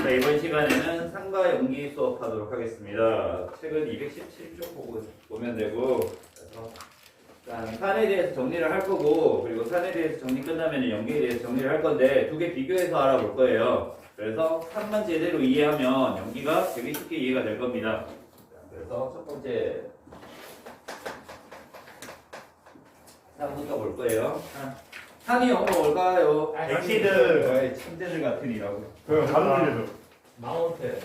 자, 이번 시간에는 산과 연기 수업하도록 하겠습니다. 책은 217쪽 보면 되고, 그래서 산에 대해서 정리를 할 거고, 그리고 산에 대해서 정리 끝나면 연기에 대해서 정리를 할 건데 두 개 비교해서 알아볼 거예요. 그래서 산만 제대로 이해하면 연기가 되게 쉽게 이해가 될 겁니다. 그래서 첫 번째 산부터 볼 거예요. 산이 영어 뭘까요? 엑시드. 천재들 같으니라고. 그 가능해도. 마운트.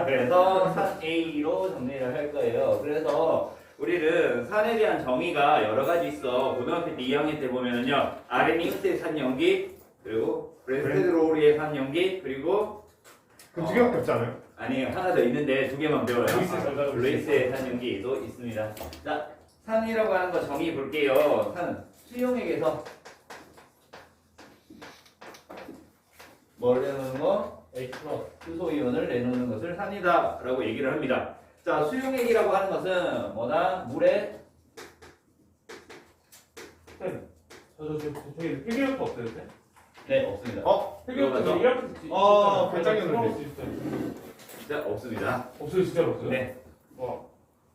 그래서 산 A로 정리를 할 거예요. 그래서 우리는 산에 대한 정의가 여러 가지 있어. 고등학교 때 2학년 때 보면은요, 아레니우스의 산 연기, 그리고 브레스테드로우리의 산 연기, 그리고 그 두 개밖에 없지 않아요? 아니 하나 더 있는데 두 개만 배워요. 루이스의 산 연기도 있습니다. 자, 산이라고 하는 거 정의 볼게요. 산 수용액에서 뭘 내놓는 거? H+. 수소이온을 내놓는 것을 산이다 라고 얘기를 합니다. 자, 수용액이라고 하는 것은 뭐나 물에 저기 필기력도 없어요, 요새? 네 없습니다. 필기력도 들어가서? 이렇게 별장이었는데. 수 있어요. 진짜 없습니다. 없어요, 진짜로 없어요? 네. 와.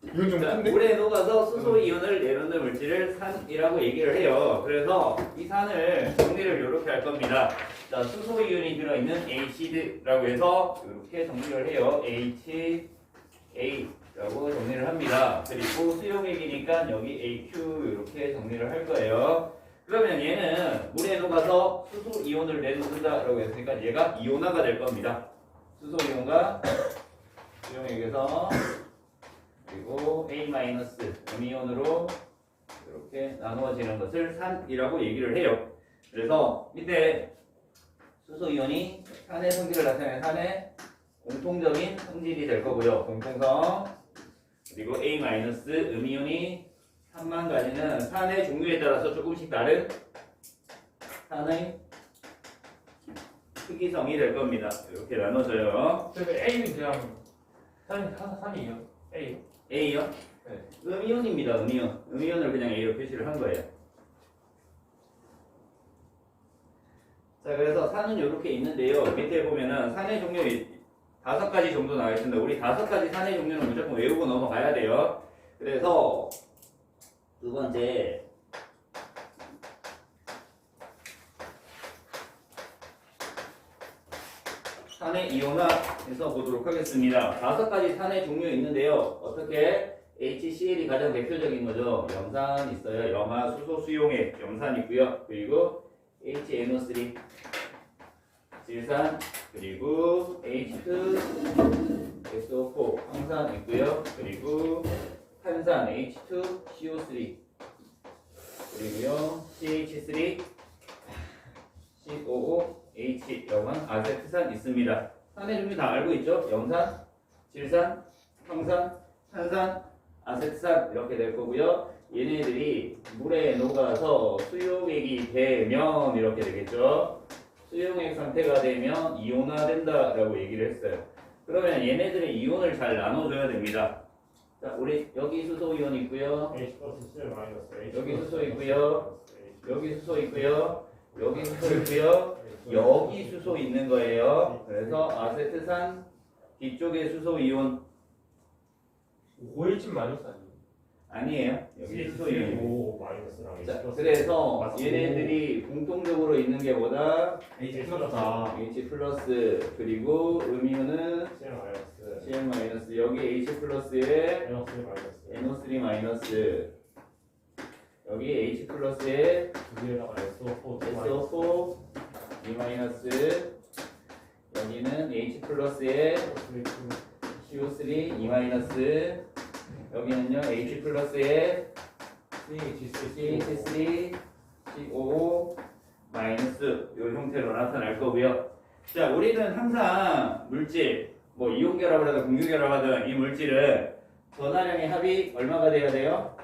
이건 좀 자, 큰데? 물에 녹아서 수소이온을 내놓는 물질을 산이라고 얘기를 해요. 그래서 이 산을 정리를 이렇게 할 겁니다. 자, 수소이온이 들어있는 ACD라고 해서 이렇게 정리를 해요. HA라고 정리를 합니다. 그리고 수용액이니까 여기 AQ 이렇게 정리를 할 거예요. 그러면 얘는 물에 녹아서 수소이온을 내놓는다라고 했으니까 얘가 이온화가 될 겁니다. 수소이온과 수용액에서 그리고 A- 음이온으로 이렇게 나누어지는 것을 산이라고 얘기를 해요. 그래서 밑에 수소이온이 산의 성질을 나타내는 산의 공통적인 성질이 될 거고요. 공통성. 그리고 A- 음이온이 산만 가지는 산의 종류에 따라서 조금씩 다른 산의 특이성이 될 겁니다. 이렇게 나눠져요. 근데 A는 그냥 산이에요. A. A요? 네. 음이온입니다. 음이온. 음이온을 그냥 A로 표시를 한 거예요. 자, 그래서 산은 이렇게 있는데요. 밑에 보면은 산의 종류 5가지 정도 나와 있습니다. 우리 5가지 산의 종류는 무조건 외우고 넘어가야 돼요. 그래서 두 번째 산의 이온화에서 보도록 하겠습니다. 5가지 산의 종류 있는데요. 어떻게? HCl이 가장 대표적인 거죠. 염산 있어요. 염화, 수소, 수용액, 염산 있고요. 그리고 HNO3, 질산, 그리고 H2, SO4, 황산 있고요. 그리고 탄산, H2, CO3, 그리고요 CH3, COO, H라고 한 아세트산 있습니다. 산의 종류 다 알고 있죠? 염산, 질산, 황산, 탄산, 아세트산 이렇게 될 거고요. 얘네들이 물에 녹아서 수용액이 되면 이렇게 되겠죠. 수용액 상태가 되면 이온화된다라고 얘기를 했어요. 그러면 얘네들의 이온을 잘 나눠줘야 됩니다. 자, 우리 여기 수소 이온 있고요. 여기 수소 있고요. 여기 수소 있고요. 여기 수소 있고요. 여기 수소 있는 거예요. 그래서 아세트산 뒤쪽에 수소 이온 5H 마이너스 아니에요. 여기 수소 이온. 오 마이너스랑 자, 그래서 얘네들이 공통적으로 있는 게 뭐다? H 플러스다. H 플러스 그리고 음이온은 마이너스. Cl 마이너스 여기 H 플러스에 마이너스. NO3 마이너스 여기 H 플러스에 두 개에다가 SO4 SO4 E 마이너스 여기는 H 플러스에 CO3 E 마이너스 여기는요 H 플러스에 CH3 CO 마이너스 이 형태로 나타날 거고요. 자, 우리는 항상 물질 뭐 이온 결합을 하든 공유 결합하든 이 물질은 전하량의 합이 얼마가 돼야 돼요?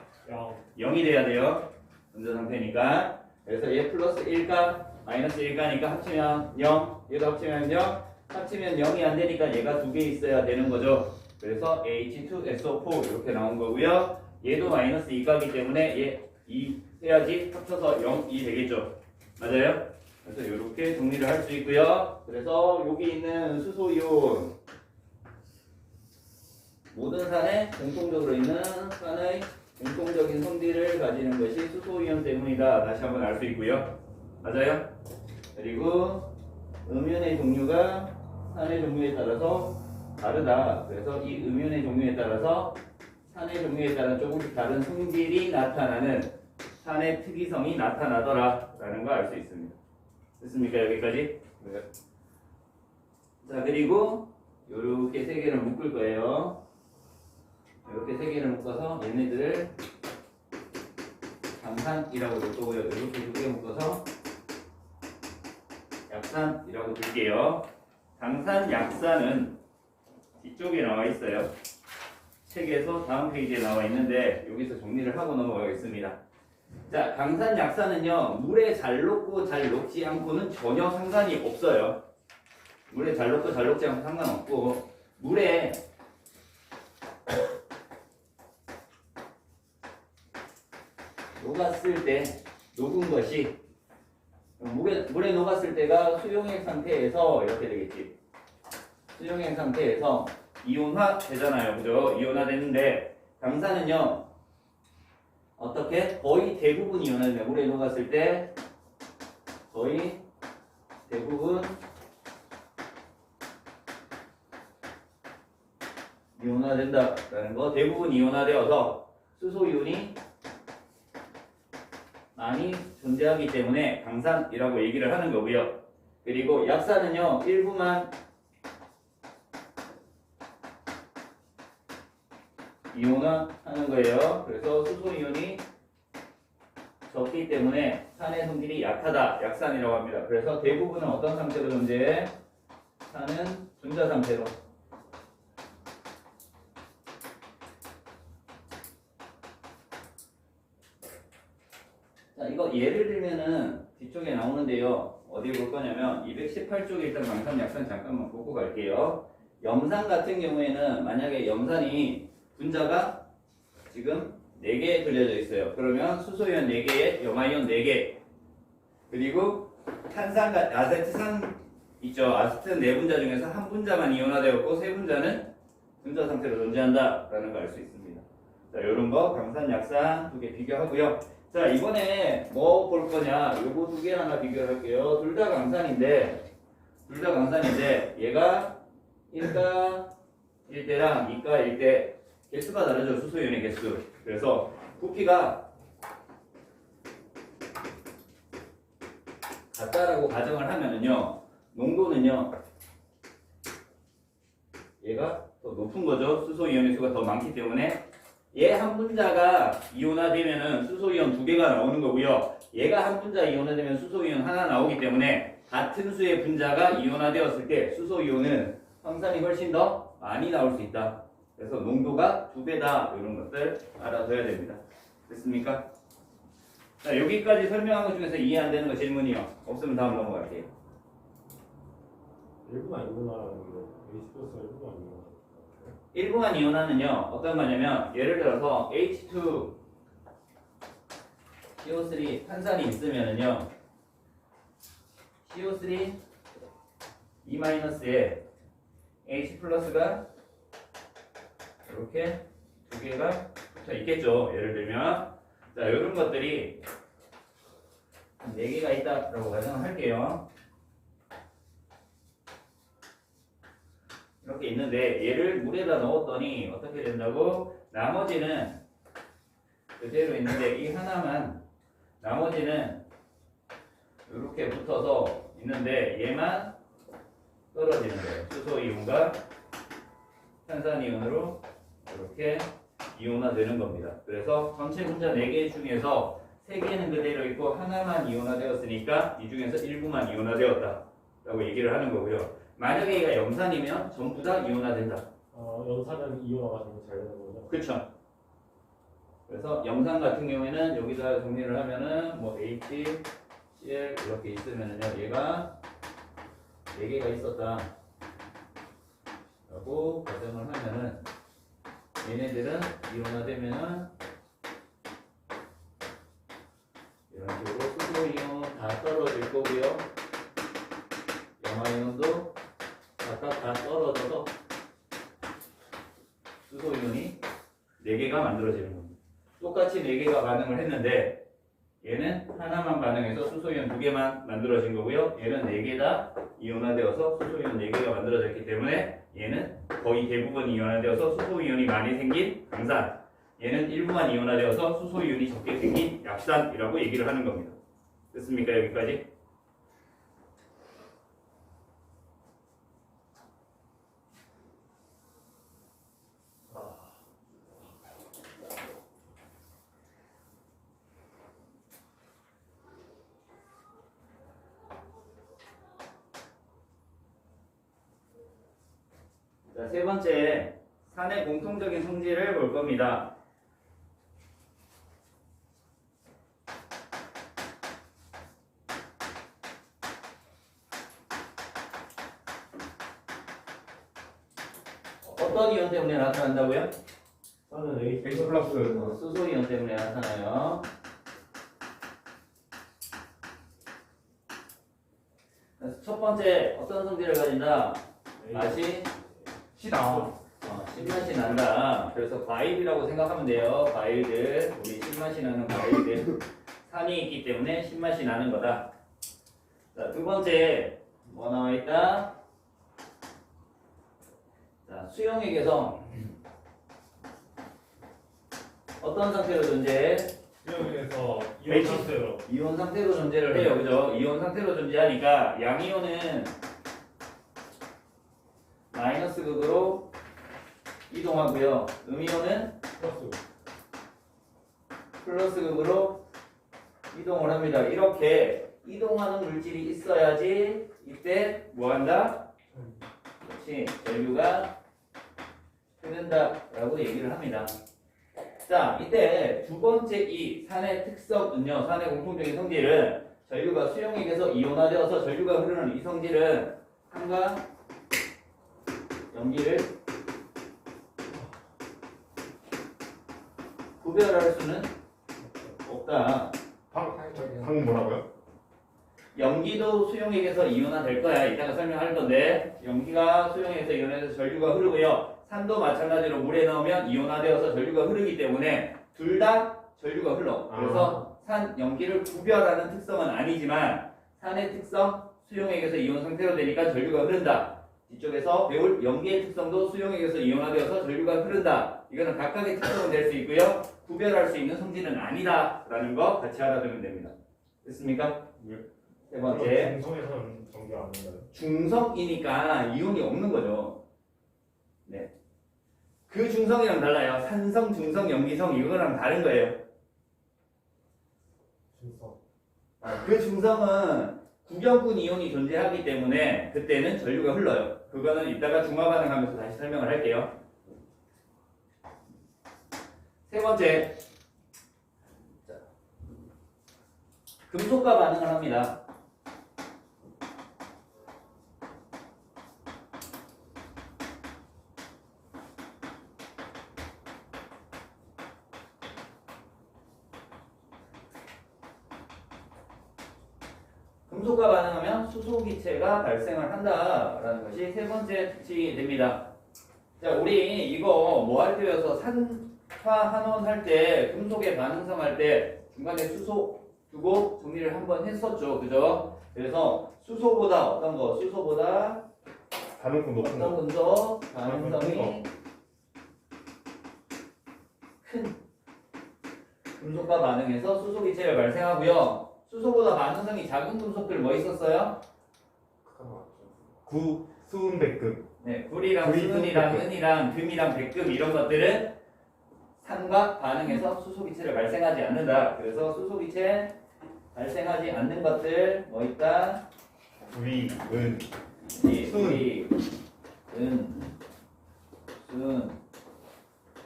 0이 돼야 돼요. 전자 상태니까. 그래서 얘 플러스 1가 마이너스 1가니까 합치면 0, 얘도 합치면 0, 합치면 0이 안 되니까 얘가 두 개 있어야 되는 거죠. 그래서 H2SO4 이렇게 나온 거고요. 얘도 마이너스 2가기 때문에 얘 2 해야지 합쳐서 0이 되겠죠. 맞아요? 그래서 이렇게 정리를 할 수 있고요. 그래서 여기 있는 수소이온 모든 산에 공통적으로 있는 산의 공통적인 성질을 가지는 것이 수소이온 때문이다. 다시 한번 알 수 있고요. 맞아요? 그리고 음연의 종류가 산의 종류에 따라서 다르다. 그래서 이 음연의 종류에 따라서 산의 종류에 따라 조금씩 다른 성질이 나타나는 산의 특이성이 나타나더라 라는 걸 알 수 있습니다. 됐습니까? 여기까지? 네. 자, 그리고 요렇게 세 개를 묶을 거예요. 이렇게 세 개를 묶어서 얘네들을 강산이라고 놓을 거고요. 이렇게 두 개 묶어서 약산이라고 둘게요. 강산, 약산은 이쪽에 나와 있어요. 책에서 다음 페이지에 나와 있는데 여기서 정리를 하고 넘어가겠습니다. 자, 강산, 약산은요 물에 잘 녹고 잘 녹지 않고는 전혀 상관이 없어요. 물에 잘 녹고 잘 녹지 않고 상관없고 물에 녹았을 때 녹은 것이 물에 녹았을 때가 수용액 상태에서 이렇게 되겠지. 수용액 상태에서 이온화 되잖아요. 그죠? 이온화 됐는데 강산은요 어떻게? 거의 대부분 이온화된다. 물에 녹았을 때 거의 대부분 이온화된다라는 거. 대부분 이온화되어서 수소이온이 많이 존재하기 때문에 강산이라고 얘기를 하는 거고요. 그리고 약산은요 일부만 이온화하는 거예요. 그래서 수소이온이 적기 때문에 산의 성질이 약하다. 약산이라고 합니다. 그래서 대부분은 어떤 상태로 존재해? 산은 분자 상태로. 자, 이거 예를 들면은 뒤쪽에 나오는데요. 어디 볼 거냐면 218쪽에 일단 강산, 약산 잠깐만 보고 갈게요. 염산 같은 경우에는 만약에 염산이 분자가 지금 4개 들려져 있어요. 그러면 수소이온 4개에 염화이온 4개 그리고 탄산과 아세트산 있죠. 아세트산 4분자 중에서 한 분자만 이온화되었고 3분자는 분자 상태로 존재한다 라는 걸 알 수 있습니다. 자, 이런 거 강산, 약산 2개 비교하고요. 자, 이번에 뭐 볼 거냐 요거 2개 하나 비교할게요. 둘 다 강산인데 얘가 1가 1대랑 2가 1대 개수가 다르죠. 수소이온의 개수. 그래서 부피가 같다라고 가정을 하면은요 농도는요 얘가 더 높은 거죠. 수소이온의 수가 더 많기 때문에 얘 한 분자가 이온화되면은 수소이온 2개가 나오는 거고요. 얘가 한 분자 이온화되면 수소이온 하나 나오기 때문에 같은 수의 분자가 이온화되었을 때 수소이온은 황산이 훨씬 더 많이 나올 수 있다. 그래서 농도가 2배다. 이런 것들 알아둬야 됩니다. 됐습니까? 자, 여기까지 설명한 것 중에서 이해 안 되는 거 질문이요. 없으면 다음 넘어갈게요. 일부만 이온화라는 게 H+가 일부만 이온화. 일부만 이온화는요 어떤 거냐면 예를 들어서 H2 CO3 탄산이 있으면은요 CO3 E-에 H 플러스가 이렇게 2개가 붙어 있겠죠. 예를 들면 자 이런 것들이 한 4개가 있다라고 가정을 할게요. 이렇게 있는데 얘를 물에다 넣었더니 어떻게 된다고? 나머지는 그대로 있는데 이 하나만 나머지는 이렇게 붙어서 있는데 얘만 떨어지는 거예요. 수소이온과 탄산이온으로 이렇게 이온화되는 겁니다. 그래서 전체 분자 4개 중에서 3개는 그대로 있고 하나만 이온화되었으니까 이 중에서 일부만 이온화되었다 라고 얘기를 하는 거고요. 만약에 얘가 염산이면 전부 다 이온화된다. 염산은 이온화가 정말 잘 되는 거죠? 그렇죠. 그래서 염산 같은 경우에는 여기다 정리를 하면은 뭐 H, Cl 이렇게 있으면은요 얘가 4개가 있었다 라고 가정을 하면은 얘네들은 이온화되면은 이런 식으로 수소이온 다 떨어질 거고요. 염화이온도 각각 다 떨어져서 수소이온이 4개가 만들어지는 겁니다. 똑같이 4개가 반응을 했는데 얘는 하나만 반응해서 수소이온 2개만 만들어진 거고요. 얘는 4개 다 이온화되어서 수소이온 4개가 만들어졌기 때문에 얘는 거의 대부분 이온화되어서 수소이온이 많이 생긴 강산, 얘는 일부만 이온화되어서 수소이온이 적게 생긴 약산이라고 얘기를 하는 겁니다. 됐습니까? 여기까지? 자, 세 번째, 산의 공통적인 성질을 볼 겁니다. 어떤 이온 때문에 나타난다고요? 산은 H H 플러스. 수소 이온 때문에 나타나요. 그래서 첫 번째, 어떤 성질을 가진다? 맛이 시다. 신맛이 난다. 그래서 과일이라고 생각하면 돼요. 과일들, 우리 신맛이 나는 과일들. 산이 있기 때문에 신맛이 나는 거다. 자, 두 번째, 뭐 나와 있다? 자, 수용액에서 어떤 상태로 존재해? 수영에서 이온 H. 상태로 이온 상태로 존재를 해요. 그죠? 이온 상태로 존재하니까 양이온은 마이너스 극으로 이동하고요. 음이온은 플러스 플러스 극으로 이동을 합니다. 이렇게 이동하는 물질이 있어야지 이때 뭐 한다? 그렇지. 전류가 흐른다라고 얘기를 합니다. 자, 이때 두 번째 이 산의 특성은요, 산의 공통적인 성질은 전류가 수용액에서 이온화되어서 전류가 흐르는 이 성질은 산과 연기를 구별할 수는 없다. 방금 뭐라고요? 연기도 수용액에서 이온화될 거야. 이따가 설명할 건데 연기가 수용액에서 이온화돼서 전류가 흐르고요. 산도 마찬가지로 물에 넣으면 이온화되어서 전류가 흐르기 때문에 둘 다 전류가 흘러. 그래서 산, 연기를 구별하는 특성은 아니지만 산의 특성, 수용액에서 이온 상태로 되니까 전류가 흐른다. 이쪽에서 배울 연기의 특성도 수용액에서 이온화되어서 전류가 흐른다. 이거는 각각의 특성은 될 수 있고요. 구별할 수 있는 성질은 아니다라는 거 같이 알아두면 됩니다. 됐습니까? 세 번째, 중성에서는 전기가 안 된다요. 중성이니까 이온이 없는 거죠. 네. 그 중성이랑 달라요. 산성, 중성, 염기성 이거랑 다른 거예요. 중성 그 중성은 구경꾼 이온이 존재하기 때문에 그때는 전류가 흘러요. 그거는 이따가 중화 반응하면서 다시 설명을 할게요. 세 번째, 자, 금속과 반응을 합니다. 금속과 반응하면 수소기체가 발생을 한다라는 것이 세 번째 특징이 됩니다. 자, 우리 이거 뭐 할 때여서 산화한원 할 때 금속의 반응성 할 때 중간에 수소 두고 정리를 한번 했었죠. 그죠? 그래서 수소보다 어떤 거? 수소보다 반응성 높은 어떤 거. 금속 반응성이 큰 금속과 반응해서 수소기체를 발생하고요. 수소보다 반응성이 작은 금속들 뭐 있었어요? 구, 수은, 백금. 네, 구리랑 구리, 수은이랑 백금. 은이랑 금이랑 백금 이런 것들은 산과 반응해서 수소기체를 발생하지 않는다. 그래서 수소기체 발생하지 않는 것들 뭐 있다? 구리, 은. 이 수은. 구리, 은, 수은,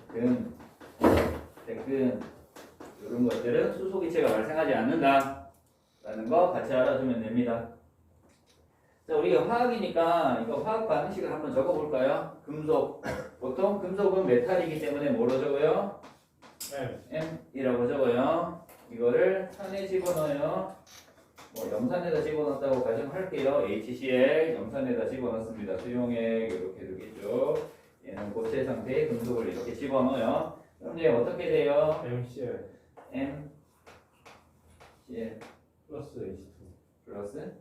금, 백금 이런 것들은 수소기체가 발생하지 않는다라는 거 같이 알아두면 됩니다. 자, 우리가 화학이니까 이거 화학 반응식을 한번 적어볼까요? 금속. 보통 금속은 메탈이기 때문에 뭐로 적어요? M M이라고 적어요. 이거를 산에 집어넣어요. 뭐 염산에다 집어넣었다고 가정할게요. HCl 염산에다 집어넣습니다. 수용액 이렇게 두겠죠. 얘는 고체 상태의 금속을 이렇게 집어넣어요. 그럼 이제 어떻게 돼요? MCL MCl 플러스 H2. 플러스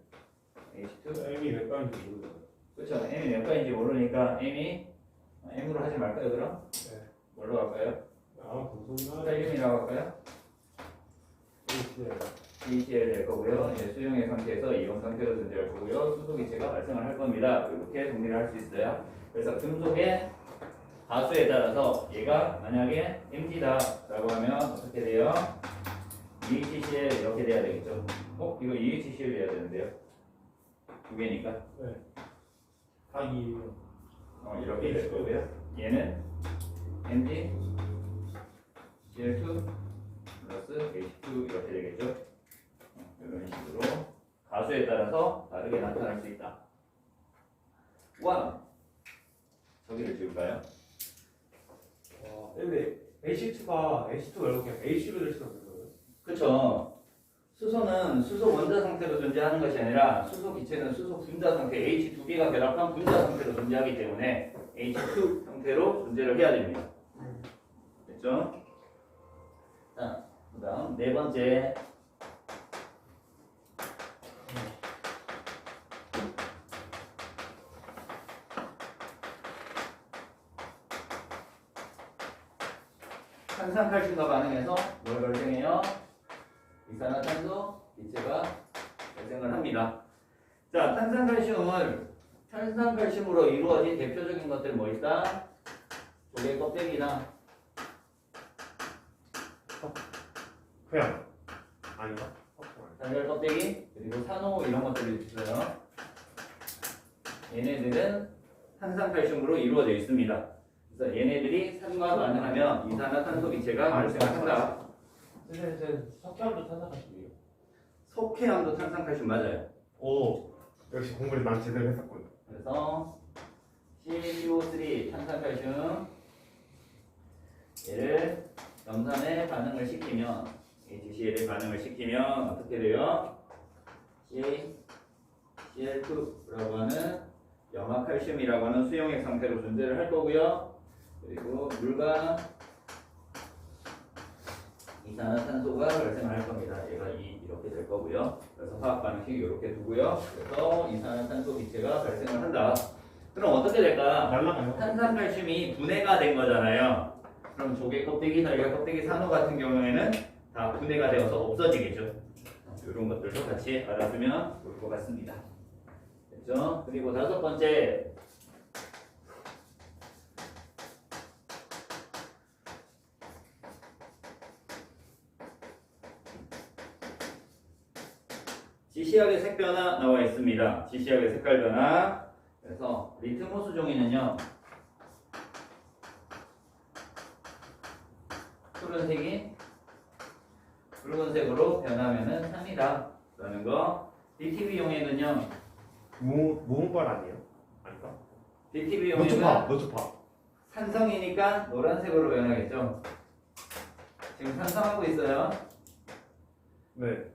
H2. M이 몇 가지인지 모르겠어요. 그렇죠. M이 몇 가지인지 모르니까 M으로 하지 말까요 그럼? 네. 뭘로 할까요? 아, 금속이나 칼륨이라고 할까요? HCL. HCl 될 거고요. 이제 수용액 상태에서 이온 상태로 존재할 거고요. 수소 기체가 발생을 할 겁니다. 이렇게 정리를 할 수 있어요. 그래서 금속의 가수에 따라서 얘가 만약에 Mg다라고 하면 어떻게 돼요? EHCl 이렇게 돼야 되겠죠. 이거 EHCl 돼야 되는데요. 두 개니까. 네. 각이 이렇게 될 거고요. 얘는 Mg Cl2 플러스 H2 이렇게 되겠죠. 이런 식으로 가수에 따라서 다르게 나타날 수 있다. 와 저기를 지울까요? 근데 H2가 H2 말고 그냥 H로 될 수가 없는 거예요? 그쵸. 수소는 수소 원자 상태로 존재하는 것이 아니라 수소 기체는 수소 분자 상태 H2개가 결합한 분자 상태로 존재하기 때문에 H2 상태로 존재를 해야 됩니다. 됐죠? 자, 그 다음 네 번째. 탄산칼슘과 반응해서 뭘 발생해요? 이산화탄소 기체가 발생을 합니다. 자, 탄산칼슘으로 이루어진 대표적인 것들 뭐 있다? 조개 껍데기나 그냥 아닌가? 단열 껍데기 그리고 산호 이런 것들이 있어요. 얘네들은 탄산칼슘으로 이루어져 있습니다. 그래서 얘네들이 산과 반응하면 이산화탄소 기체가 발생한다. 선생님 석회암도 탄산칼슘이에요. 석회암도 탄산칼슘 맞아요. 오, 역시 공부를 난 제대로 했었군. 그래서 CaCO3 탄산칼슘 얘를 염산에 반응을 시키면 HCl에 반응을 시키면 어떻게 돼요? CaCl2라고 하는 염화칼슘이라고 하는 수용액 상태로 존재를 할 거고요. 그리고 물과 이산화탄소가 발생할 겁니다. 얘가 이렇게 될 거고요. 그래서 화학 반응식 이렇게 두고요. 그래서 이산화탄소 기체가 발생을 한다. 그럼 어떻게 될까? 날라가요. 탄산칼슘이 분해가 된 거잖아요. 그럼 조개 껍데기, 달걀 껍데기, 산호 같은 경우에는 다 분해가 되어서 없어지겠죠. 이런 것들도 같이 알아두면 좋을 것 같습니다. 됐죠? 그리고 다섯 번째. 지시약의 색 변화 나와 있습니다. 지시약의 색깔 변화. 그래서 리트모스 종이는요. 푸른색이 붉은색으로 변하면은 산이다 라는 거. DTB 용액은요. 무음발 아니에요? 아닌가? DTB 용액은 노초파. 산성이니까 노란색으로 변하겠죠. 지금 산성하고 있어요. 네.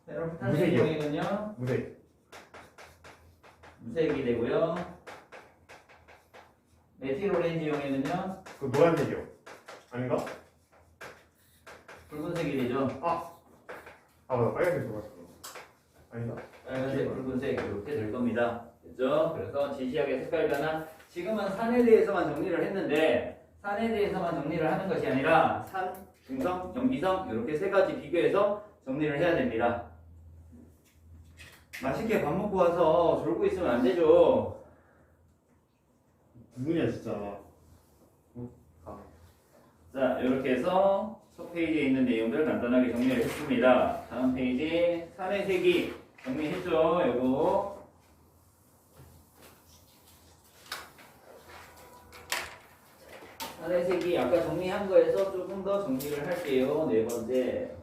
페로탄 무색이요. 용액은요. 무색. 무색이 되고요. 메틸 오렌지 용액은요. 그 노란색이요. 아닌가? 붉은색이 되죠. 맞아. 빨간색 노란색. 아닌가? 빨간색, 붉은색 이렇게 될 겁니다. 됐죠? 그래서 지시약의 색깔 변화. 지금은 산에 대해서만 정리를 했는데 산에 대해서만 정리를 하는 것이 아니라 산, 중성, 염기성 이렇게 세 가지 비교해서 정리를 해야 됩니다. 맛있게 밥 먹고 와서 졸고 있으면 안 되죠. 누구냐 진짜. 자, 이렇게 해서 첫 페이지에 있는 내용들 간단하게 정리를 했습니다. 다음 페이지 산의 색이 정리했죠. 요거 산의 색이 아까 정리한 거에서 조금 더 정리를 할게요. 네 번째.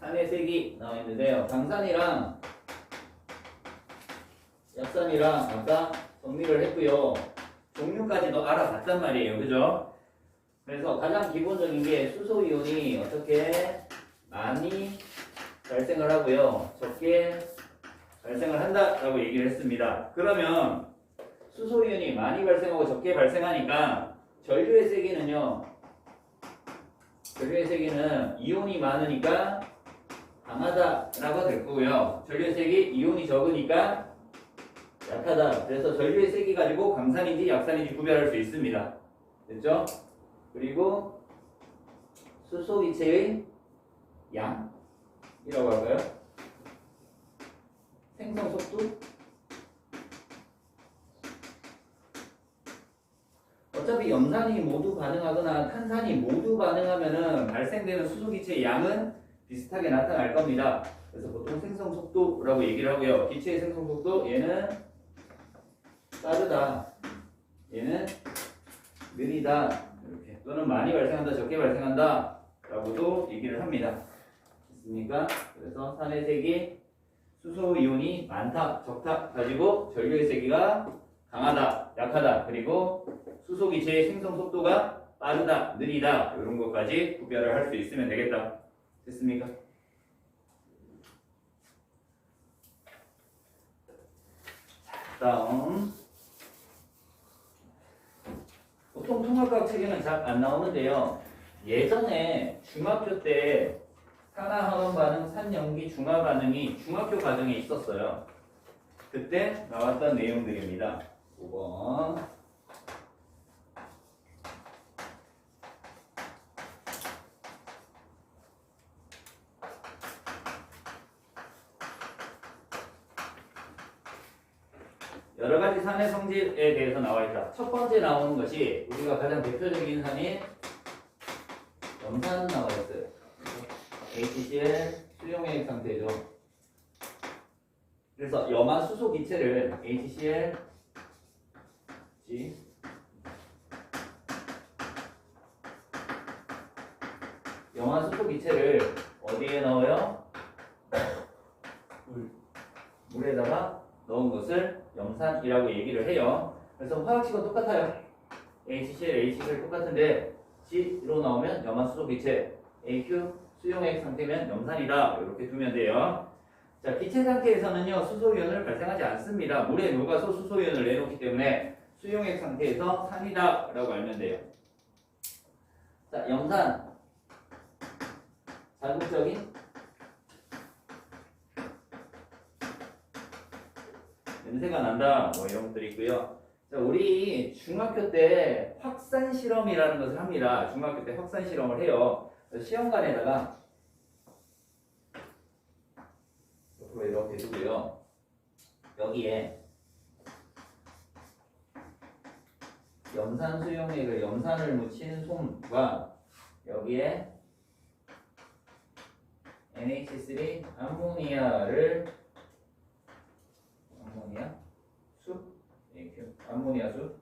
산의 색이 나와 있는데요. 강산이랑 엽산이랑 아까 정리를 했고요. 종류까지도 알아봤단 말이에요. 그죠? 그래서 가장 기본적인 게 수소 이온이 어떻게 많이 발생을 하고요. 적게 발생을 한다라고 얘기를 했습니다. 그러면 수소 이온이 많이 발생하고 적게 발생하니까 전류의 세기는요. 전류의 세기는 이온이 많으니까 강하다라고 될 거고요. 전류의 세기 이온이 적으니까 약하다. 그래서 전류의 세기 가지고 강산인지 약산인지 구별할 수 있습니다. 됐죠? 그리고 수소 기체의 양이라고 할까요? 생성 속도? 어차피 염산이 모두 반응하거나 탄산이 모두 반응하면은 발생되는 수소 기체의 양은 비슷하게 나타날 겁니다. 그래서 보통 생성 속도라고 얘기를 하고요. 기체의 생성 속도 얘는 빠르다. 얘는 느리다. 이렇게 또는 많이 발생한다, 적게 발생한다 라고도 얘기를 합니다. 됐습니까? 그래서 산의 세기, 수소 이온이 많다, 적다 가지고 전류의 세기가 강하다, 약하다, 그리고 수소 기체의 생성 속도가 빠르다, 느리다 이런 것까지 구별을 할 수 있으면 되겠다. 됐습니까? 다음 보통 통합과학 책에는 잘 안 나오는데요. 예전에 중학교 때 산화학원 반응, 산염기 중화 반응이 중학교 과정에 있었어요. 그때 나왔던 내용들입니다. 5번 여러 가지 산의 성질에 대해서 나와 있다. 첫 번째 나오는 것이 우리가 가장 대표적인 산인 염산 나와 있어요. HCl 수용액 상태죠. 그래서 염화 수소 기체를 HCl 염화 수소 기체를 어디에 넣어요? 물에다가 넣은 것을 염산이라고 얘기를 해요. 그래서 화학식은 똑같아요. HCl, HCl 똑같은데 G로 나오면 염화수소 기체, AQ 수용액 상태면 염산이다. 이렇게 두면 돼요. 자, 기체 상태에서는요 수소이온을 발생하지 않습니다. 물에 녹아서 수소이온을 내놓기 때문에 수용액 상태에서 산이다 라고 알면 돼요. 자, 염산 자극적인 냄새가 난다 뭐 이런 것들이 있고요. 자, 우리 중학교 때 확산 실험이라는 것을 합니다. 중학교 때 확산 실험을 해요. 시험관에다가 옆으로 이렇게 두고요. 여기에 염산 수용액을 염산을 묻힌 솜과 여기에 NH3 암모니아 수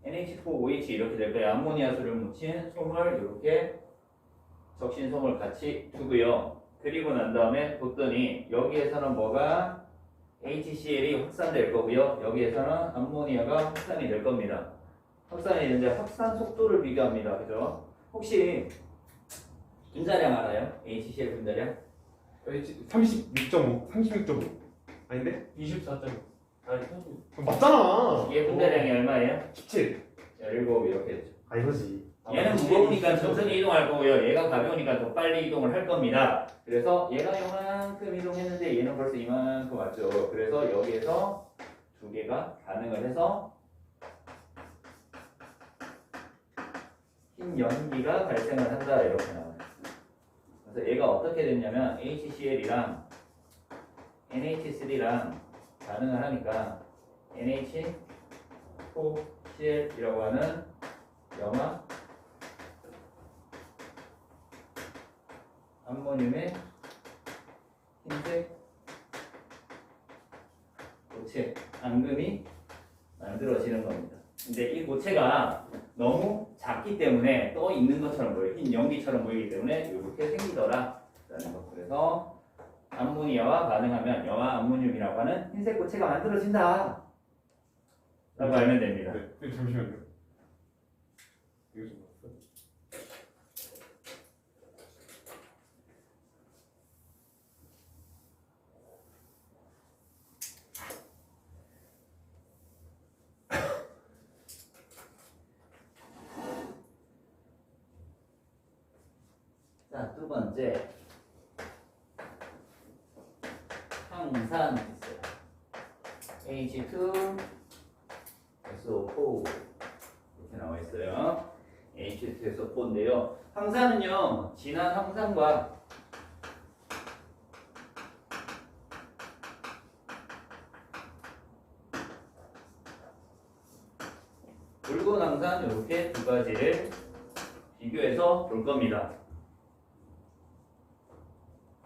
NH4OH 이렇게 될 거예요. 암모니아수를 묻힌 솜을 이렇게 적신솜을 같이 두고요. 그리고 난 다음에 뒀더니 여기에서는 뭐가 HCl이 확산될 거고요. 여기에서는 암모니아가 확산이 될 겁니다. 확산이 되는데 확산 속도를 비교합니다. 그죠? 혹시 분자량 알아요? HCl 분자량? 36.5, 36.5 아닌데? 24점. 아니, 30. 맞잖아. 얘 분자량이 얼마예요? 17. 17 이렇게 되죠. 아 이거지. 얘는 무거우니까 천천히 이동할 거고요. 얘가 가벼우니까 더 빨리 이동을 할 겁니다. 그래서 얘가 이만큼 이동했는데 얘는 벌써 이만큼 왔죠. 그래서 여기에서 두 개가 반응을 해서 흰 연기가 발생을 한다 이렇게 나와요. 그래서 얘가 어떻게 됐냐면 HCl이랑 NH3랑 반응을 하니까 NH4Cl이라고 하는 염화 암모늄의 흰색 고체 앙금이 만들어지는 겁니다. 근데 이 고체가 너무 작기 때문에 떠 있는 것처럼 보여요. 흰 연기처럼 보이기 때문에 이렇게 생기더라 라는 거. 그래서 암모니아와 반응하면 염화 암모늄이라고 하는 흰색 고체가 만들어진다 라고 알면 됩니다. 네, 잠시만요. 이거 좀 봤어? 자, 두 번째. 항산 있어요. H2, SO4 이렇게 나와 있어요. H2, SO4인데요. 항산은요, 진한 항산과 묽은 항산 이렇게 두 가지를 비교해서 볼 겁니다.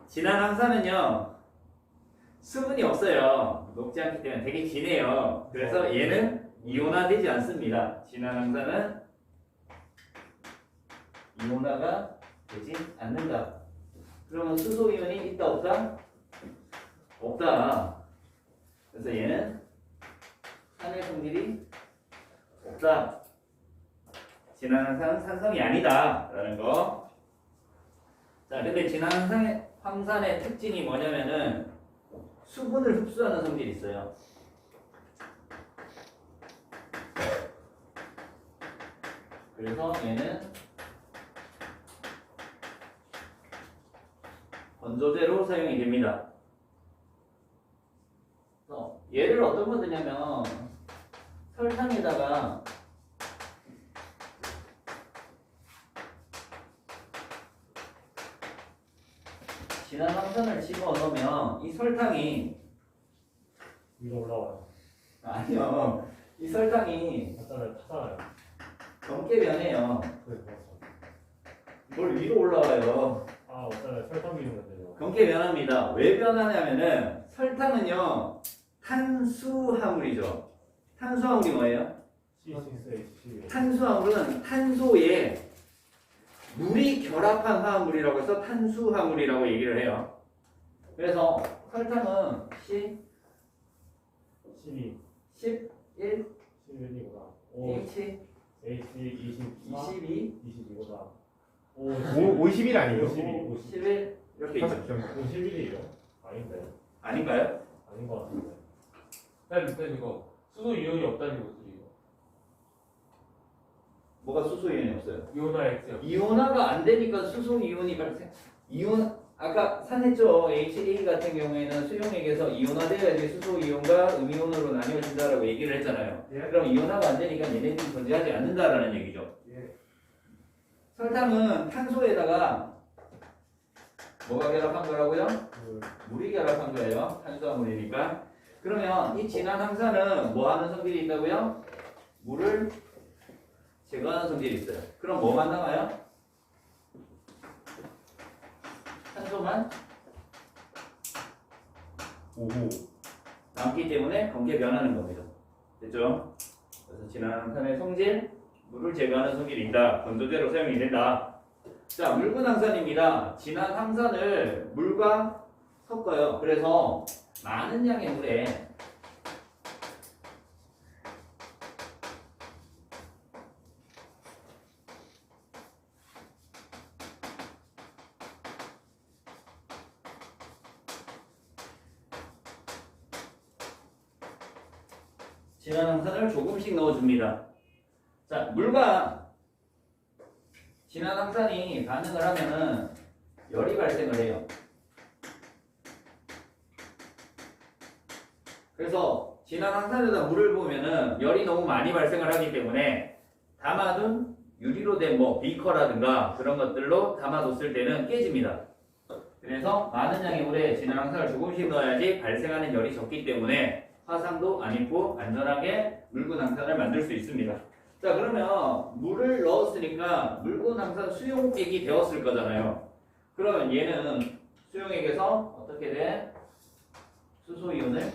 진한 항산은요, 수분이 없어요. 녹지 않기 때문에 되게 진해요. 그래서 얘는 이온화되지 않습니다. 진한 항산은 이온화가 되지 않는다. 그러면 수소 이온이 있다 없다? 없다. 그래서 얘는 산의 성질이 없다. 진한 항산은 산성이 아니다. 라는 거. 자, 근데 진한 항산의 특징이 뭐냐면은 수분을 흡수하는 성질이 있어요. 그래서 얘는 건조제로 사용이 됩니다. 얘를 어떤 거 드냐면 설탕에다가 진한 항산을 집어넣으면 이 설탕이 위로 올라와요. 아니요, 이 설탕이 맞잖아요. 타잖아요. 검게 변해요. 그래, 맞아. 뭘 위로 올라와요. 아, 맞잖아요. 설탕 비우면 되죠. 검게 변합니다. 왜 변하냐면은 설탕은요 탄수화물이죠. 탄수화물이 뭐예요? C6H12. 탄수화물은 탄소에 물이 결합한 화합물이라고 해서 탄수화물이라고 얘기를 해요. 그래서 설탕은 12. 11, 11이구나. H, H24. 22, 22보다. 50일 아니에요? 52. 11 이렇게 있죠. 51이에요? 아닌데. 아닌가요? 아닌 것 같은데. 일단 이거 수소 이온이 없다는 거지 이거. 뭐가 수소 이온이 없어요? 이온화 X요. 이온화가 안 되니까 수소 이온이 발생. 이온 아까 산했죠. HA 같은 경우에는 수용액에서 이온화되어야지 수소 이온과 음이온으로 나뉘어진다라고 얘기를 했잖아요. 예. 그럼 이온화가 안 되니까 얘네들이 존재하지 않는다라는 얘기죠. 예. 설탕은 탄소에다가 뭐가 결합한 거라고요? 물이 결합한 거예요. 탄수화물이니까. 그러면 이 진한 항산은 뭐 하는 성질이 있다고요? 물을 제거하는 성질이 있어요. 그럼 뭐만 남아요? 탄소만 오호. 남기 때문에 검게 변하는 겁니다. 됐죠? 그래서 진한 항산의 성질, 물을 제거하는 성질이 있다. 건조제로 사용이 된다. 자, 묽은 항산입니다. 진한 항산을 물과 섞어요. 그래서 많은 양의 물에 진한 항산을 조금씩 넣어줍니다. 자, 물과 진한 항산이 반응을 하면은 열이 발생을 해요. 그래서 진한 항산에다 물을 부으면은 열이 너무 많이 발생을 하기 때문에 담아둔 유리로 된 뭐 비커라든가 그런 것들로 담아뒀을 때는 깨집니다. 그래서 많은 양의 물에 진한 항산을 조금씩 넣어야지 발생하는 열이 적기 때문에 화상도 안 입고 안전하게 묽은 항산을 만들 수 있습니다. 자, 그러면 물을 넣었으니까 묽은 항산 수용액이 되었을 거잖아요. 그러면 얘는 수용액에서 어떻게 돼? 수소이온을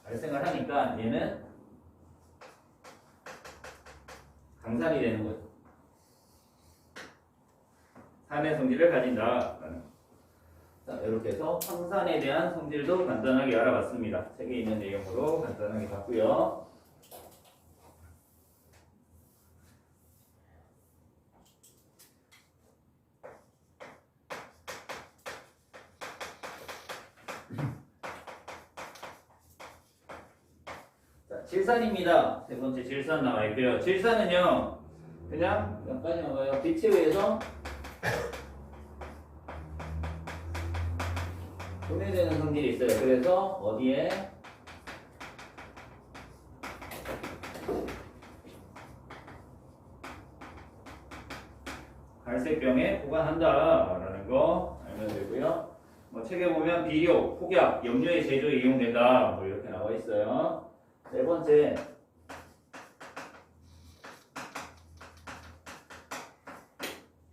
발생을 하니까 얘는 강산이 되는 거죠. 산의 성질을 가진다. 자, 이렇게 해서 황산에 대한 성질도 간단하게 알아봤습니다. 책에 있는 내용으로 간단하게 봤고요. 질산입니다. 세 번째 질산 나와 있고요. 질산은요, 그냥 몇 가지 나와요. 빛에 의해서 분해되는 성질이 있어요. 그래서 어디에 갈색병에 보관한다라는 거 알면 되고요. 뭐 책에 보면 비료, 폭약, 염료의 제조에 이용된다. 뭐 이렇게 나와 있어요. 네 번째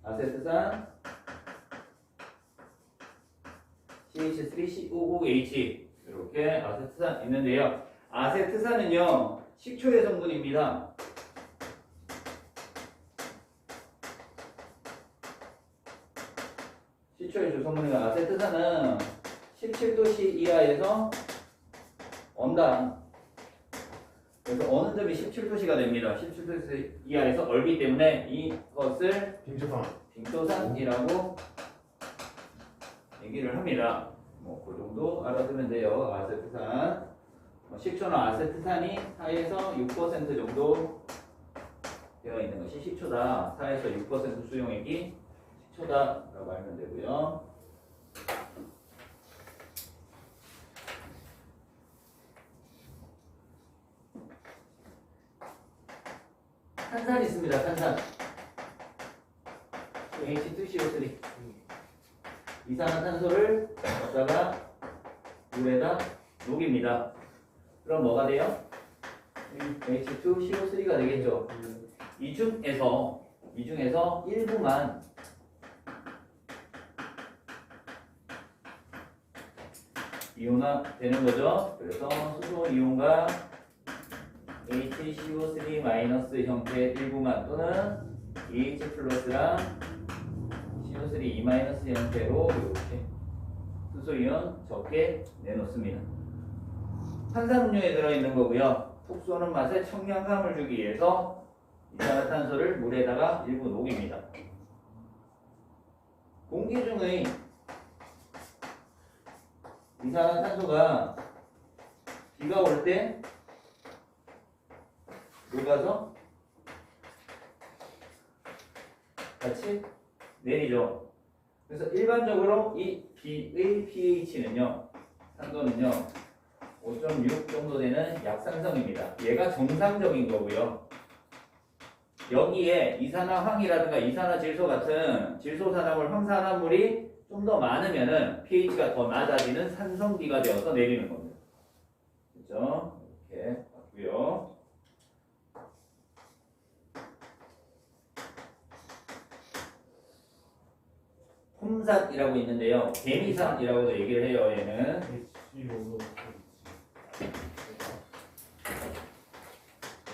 아세트산 CH3COOH 이렇게 아세트산 있는데요. 아세트산은요 식초의 성분입니다. 식초의 주성분인 아세트산은 17도씨 이하에서 언다. 그래서 어느 점이 17도씨가 됩니다. 17도씨 이하에서 얼기 때문에 이것을 빙초산. 빙초산이라고 얘기를 합니다. 뭐 그 정도 알아두면 돼요. 아세트산. 식초나 아세트산이 4에서 6% 정도 되어 있는 것이 식초다. 4에서 6% 수용액이 식초다라고 알면 되고요. 탄산 있습니다. 탄산. H2CO3. 이산화탄소를 갖다가 물에다 녹입니다. 그럼 뭐가 돼요? H2CO3가 되겠죠. 이 중에서 일부만 이온화 되는 거죠. 그래서 수소 이온과 HCO3 마이너스 형태 일부만 또는 EH 플러스랑 CO3 E 마이너스 형태로 이렇게 수소 이온 적게 내놓습니다. 탄산음료에 들어있는 거고요. 톡 쏘는 맛에 청량감을 주기 위해서 이산화탄소를 물에다가 일부 녹입니다. 공기 중의 이산화탄소가 비가 올 때 녹아서 같이 내리죠. 그래서 일반적으로 이 B의 pH는요, 산도는요, 5.6 정도 되는 약산성입니다. 얘가 정상적인 거고요. 여기에 이산화황이라든가 이산화질소 같은 질소산화물, 황산화물이 좀 더 많으면은 pH가 더 낮아지는 산성비가 되어서 내리는 겁니다. 그렇죠? 이렇게 봤고요. 홈산이라고 있는데요. 개미산이라고도 얘기를 해요. 얘는 HCO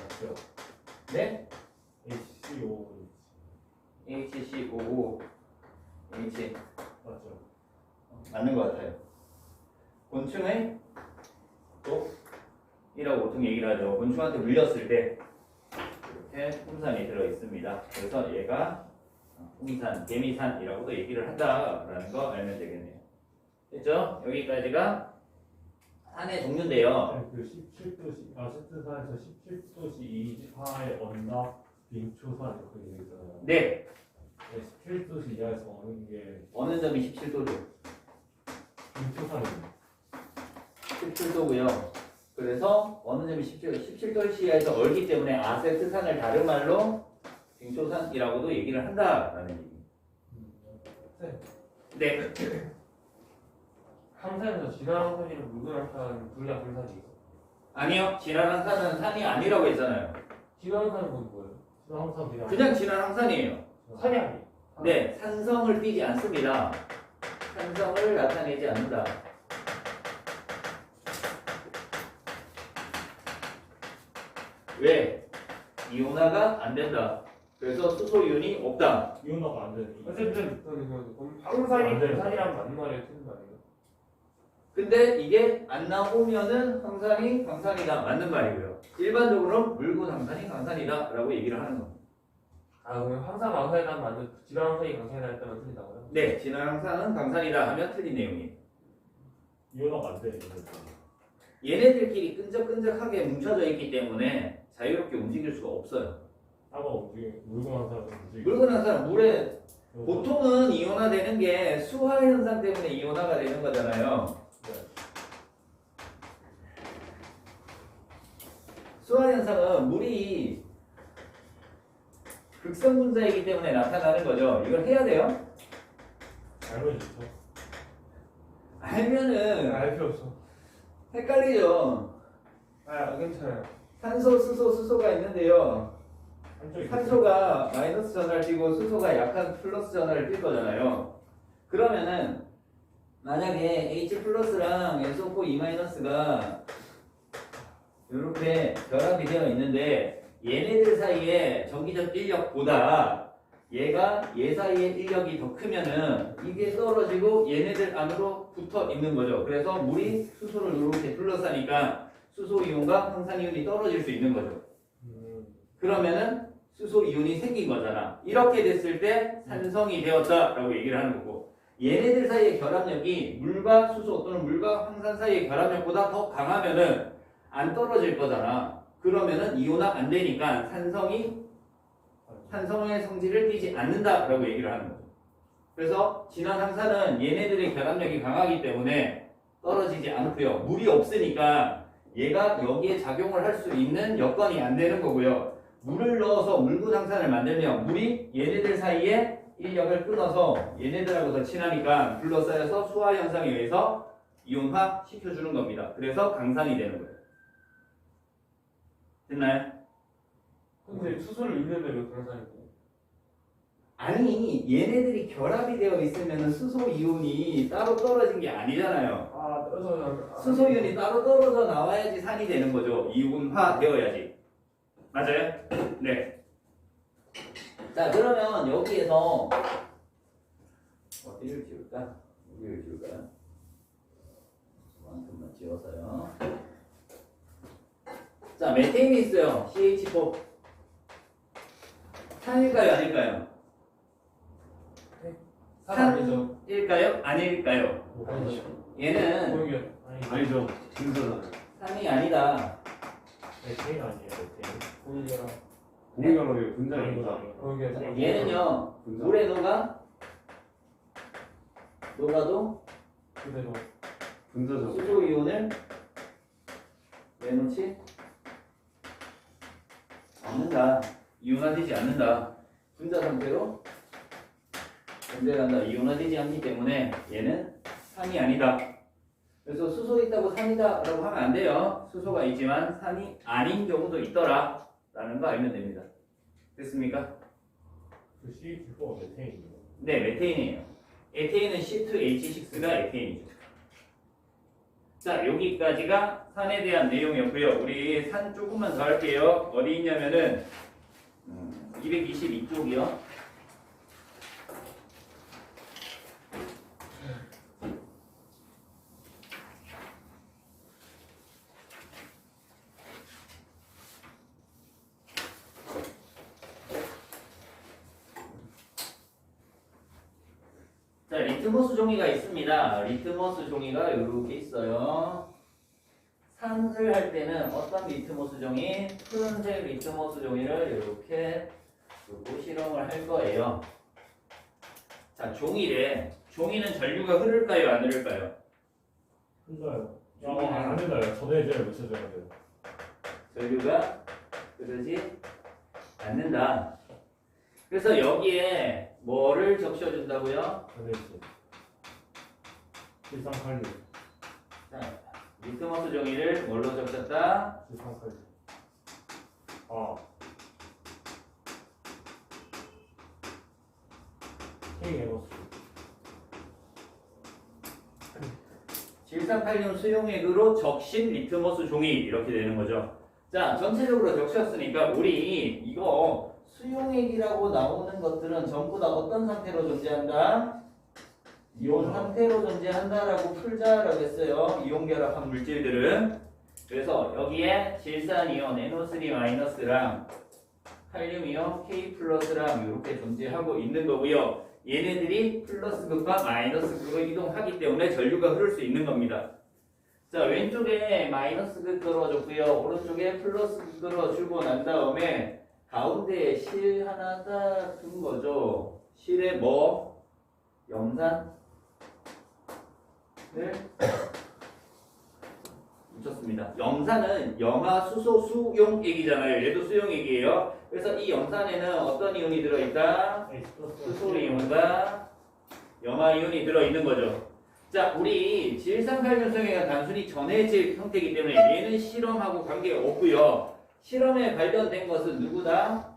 맞죠? 네? HCO HCOOH 맞죠? 맞는 것 같아요. 곤충의 독이라고 보통 얘기를 하죠. 곤충한테 물렸을 때 이렇게 홈산이 들어 있습니다. 그래서 얘가 홈산, 개미산이라고도 얘기를 한다라는 거 알면 되겠네요. 됐죠? 여기까지가 산의 종류인데요. 그 17도씨 아세트산에서 17도씨 이하의 언다 빙초산 이렇게 되어 있잖아요. 네, 17도씨 이하에서 어는 게 어느 점이 17도죠? 빙초산입니다. 17도고요. 그래서 어느 점이 17도 이하에서 얼기 때문에 아세트산을 다른 말로 빙초산이라고도 얘기를 한다라는 얘기입니다. 네. 항산에서 진화항산이랑 무근항산 둘다 분산이에요. 아니요. 진화항산은 산이 아니라고 했잖아요. 진화항산은 뭐예요? 진화항산 그냥 진화항산이에요. 산이 아니에요. 네, 산성을 띠지 않습니다. 산성을 나타내지 않는다. 왜? 이온화가 안 된다. 그래서 수소 이온이 없다. 이온화가 안 되는. 어쨌든 항산이 분산이랑 맞는 말이에요, 틀린 말이에요. 근데 이게 안 나오면은 항산이 강산이다. 맞는 말이고요. 일반적으로 물군 항산이 강산이다라고 얘기를 하는 겁니다. 아, 그럼 항산 강산이다 맞는 진화항산이 강산이다 했다면 틀린다고요? 네, 진화항산은 강산이다 하면 틀린 내용이에요. 이온화가 안 돼. 얘네들끼리 끈적끈적하게 뭉쳐져 있기 때문에 자유롭게 움직일 수가 없어요. 따가 움직이 물건 한 사람 움직이. 물건 한 사람 물에 보통은 이온화되는 게 수화 현상 때문에 이온화가 되는 거잖아요. 수화 현상은 물이 극성 분자이기 때문에 나타나는 거죠. 이걸 해야 돼요? 알면 좋죠. 알면은 알 필요 없어. 헷갈리죠. 아 괜찮아요. 산소, 수소, 수소가 있는데요. 한쪽이 산소가 마이너스 전하를 띠고 수소가 약한 플러스 전하를 띌 거잖아요. 그러면은 만약에 H 플러스랑 SO4 E 마이너스가 이렇게 결합이 되어 있는데 얘네들 사이에 전기적 인력보다 얘 사이의 인력이 더 크면은 이게 떨어지고 얘네들 안으로 붙어 있는 거죠. 그래서 물이 수소를 이렇게 둘러싸니까 수소 이온과 황산 이온이 떨어질 수 있는 거죠. 그러면은 수소 이온이 생긴 거잖아. 이렇게 됐을 때 산성이 되었다라고 얘기를 하는 거고, 얘네들 사이의 결합력이 물과 수소 또는 물과 황산 사이의 결합력보다 더 강하면은 안 떨어질 거잖아. 그러면은 이온화 안 되니까 산성의 성질을 띠지 않는다라고 얘기를 하는 거죠. 그래서 진한 황산은 얘네들의 결합력이 강하기 때문에 떨어지지 않고요. 물이 없으니까 얘가 여기에 작용을 할 수 있는 여건이 안 되는 거고요. 물을 넣어서 물분 황산을 만들면 물이 얘네들 사이에 인력을 끊어서 얘네들하고 더 친하니까 둘러싸여서 수화 현상에 의해서 이온화 시켜주는 겁니다. 그래서 강산이 되는 거예요. 됐나요? 근데 수소를 있는데 왜 강산이고? 아니 얘네들이 결합이 되어 있으면 수소 이온이 따로 떨어진 게 아니잖아요. 아 떨어져. 수소 이온이 따로 떨어져 나와야지 산이 되는 거죠. 이온화 되어야지. 맞아요? 네. 자 그러면 여기에서 어디를 지울까? 여기를 지울까요? 만큼만 지워서요. 자 메테인이 있어요. CH4 산일까요? 아닐까요? 아니죠. 산일까요? 아닐까요? 얘는 보이게 아니죠. 분자잖아요. 산이 아니다. 메테인 아니에요. 메테인. 보이게랑 공유가로 왜 분자입니다. 보이게. 얘는요 분자. 물에 녹아도 그대로. 분자죠. 수소 이온을 내놓지 않는다. 이온화되지 않는다. 분자 상태로 존재한다. 이온화되지 않기 때문에 얘는 산이 아니다. 그래서 수소 있다고 산이다 라고 하면 안 돼요. 수소가 있지만 산이 아닌 경우도 있더라 라는 거 알면 됩니다. 됐습니까? 그 CH4가 메테인이에요. 네, 메테인이에요. 에테인은 C2H6가 에테인이죠. 자, 여기까지가 산에 대한 내용이었고요. 우리 산 조금만 더 할게요. 어디 있냐면은 222쪽이요. 자, 리트머스 종이가 있습니다. 리트머스 종이가 이렇게 있어요. 산을 할 때는 어떤 리트머스 종이? 푸른색 리트머스 종이를 이렇게 두고 실험을 할 거예요. 자, 종이래. 종이는 전류가 흐를까요? 안 흐를까요? 흘러요. 안 흘러요. 전해져야 묻혀져야 돼요. 전류가 흐르지 않는다. 그래서 여기에 뭐를 적셔준다고요? 전해지. 1386. 자, 리트머스 종이를 뭘로 적셨다? 1386. 아. K에너스. 질산칼륨 수용액으로 적신 리트머스 종이 이렇게 되는 거죠. 자, 전체적으로 적셨으니까 우리 이거 수용액이라고 나오는 것들은 전부 다 어떤 상태로 존재한다? 이온 상태로 존재한다라고 풀자라고 했어요. 이온 결합한 물질들은. 그래서 여기에 질산이온 NO3-랑 칼륨이온 K+랑 이렇게 존재하고 있는 거고요. 얘네들이 플러스극과 마이너스극을 이동하기 때문에 전류가 흐를 수 있는 겁니다. 자, 왼쪽에 마이너스극 끌어줬고요. 오른쪽에 플러스극 끌어주고 난 다음에 가운데에 실 하나 딱 둔 거죠. 실에 뭐? 염산을 붙였습니다. 염산은 염화, 수소, 수용액이잖아요. 얘도 수용액이에요. 그래서 이 염산에는 어떤 이온이 들어있다? 수소 이온과 염화 이온이 들어있는 거죠. 자, 우리 질산칼륨성액은 단순히 전해질 형태이기 때문에 얘는 실험하고 관계없고요. 실험에 발견된 것은 누구다?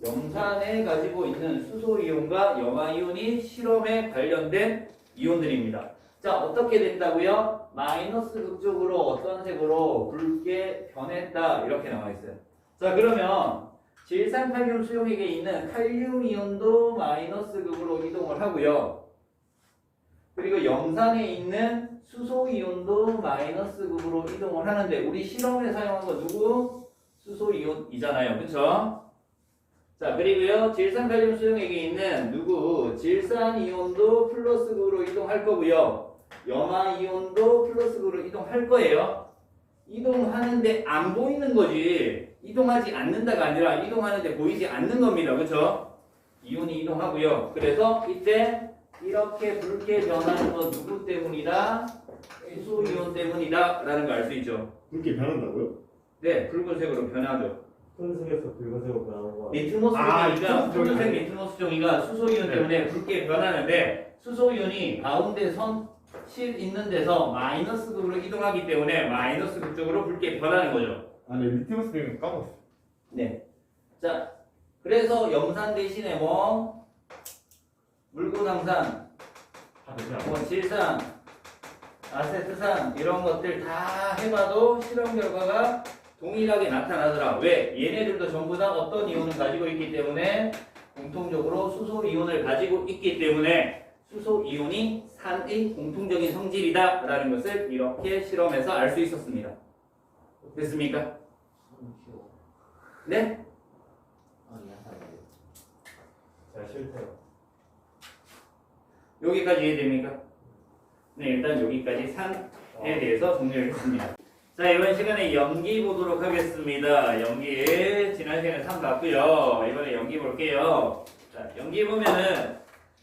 염산에 가지고 있는 수소 이온과 염화 이온이 실험에 관련된 이온들입니다. 자, 어떻게 된다고요? 마이너스 극쪽으로 어떤 색으로 붉게 변했다 이렇게 나와 있어요. 자, 그러면 질산칼륨 수용액에 있는 칼륨 이온도 마이너스 극으로 이동을 하고요. 그리고 염산에 있는 수소 이온도 마이너스 극으로 이동을 하는데 우리 실험에 사용한 거 누구? 수소 이온이잖아요. 그렇죠? 자, 그리고요. 질산칼륨 수용액에 있는 누구? 질산 이온도 플러스 극으로 이동할 거고요. 염화 이온도 플러스 극으로 이동할 거예요. 이동하는데 안 보이는 거지. 이동하지 않는다가 아니라 이동하는데 보이지 않는 겁니다. 그렇죠? 이온이 이동하고요. 그래서 이때 이렇게 붉게 변하는 건 누구 때문이다? 수소 이온 때문이다 라는 걸 알 수 있죠. 붉게 변한다고요? 네, 붉은색으로 변하죠. 흰색에서 붉은색으로 변하는 거. 니트모스 종이가 붉은색 니트모스 종이가 수소 이온 때문에 붉게 변하는데 수소 이온이 가운데 실 있는 데서 마이너스 극으로 이동하기 때문에 마이너스 극 쪽으로 붉게 변하는 거죠. 아, 네, 리티머스 병은 까먹었어. 네. 자, 그래서 염산 대신에 뭐 물구강산, 다 되냐? 뭐 질산, 아세트산 이런 것들 다 해봐도 실험 결과가 동일하게 나타나더라. 왜? 얘네들도 전부 다 어떤 이온을 가지고 있기 때문에 공통적으로 수소 이온을 가지고 있기 때문에 수소 이온이 산의 공통적인 성질이다 라는 것을 이렇게 실험해서 알 수 있었습니다. 됐습니까? 네? 제가 싫대요. 여기까지 이해됩니까? 네, 일단 여기까지 산에 대해서 정리를 했습니다. 자, 이번 시간에 염기 보도록 하겠습니다. 염기, 지난 시간에 산 봤고요. 이번에 염기 볼게요. 자, 염기 보면은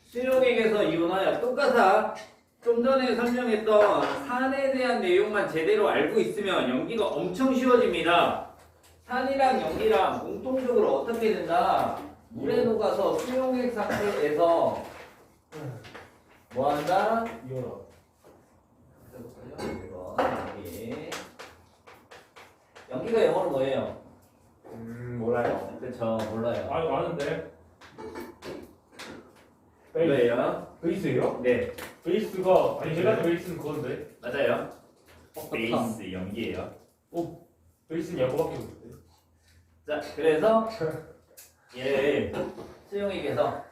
수용액에서 이온화야 똑같아. 좀 전에 설명했던 산에 대한 내용만 제대로 알고 있으면 염기가 엄청 쉬워집니다. 산이랑 염기랑 공통적으로 어떻게 된다? 물에 녹아서 수용액 상태에서 뭐한다? 이혼아. 연기가 영어로 뭐예요? 몰라요. 그쵸, 몰라요. 아니 아는데. 뭐예요? 베이스예요? 네, 베이스가 아니 제가 베이스는 그건데. 맞아요. 베이스 연기예요. 베이스는 야구밖에 없는데. 자, 그래서 얘를 수용액에서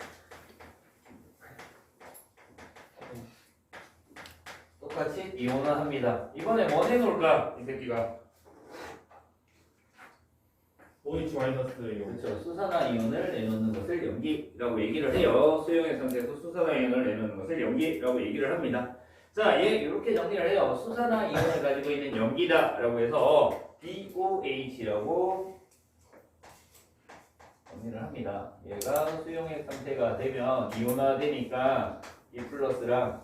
똑같이 이온화합니다. 이번에 뭐 내놓을까? 이 새끼가. OH 마이너스 이온. 그렇죠. 수산화 이온을 내놓는 것을 염기라고 얘기를 해요. 수용액 상태에서 수산화 이온을 내놓는 것을 염기라고 얘기를 합니다. 자, 얘 이렇게 정리를 해요. 수산화 이온을 가지고 있는 염기다라고 해서 BOH라고 정리를 합니다. 얘가 수용액 상태가 되면 이온화되니까 E 플러스랑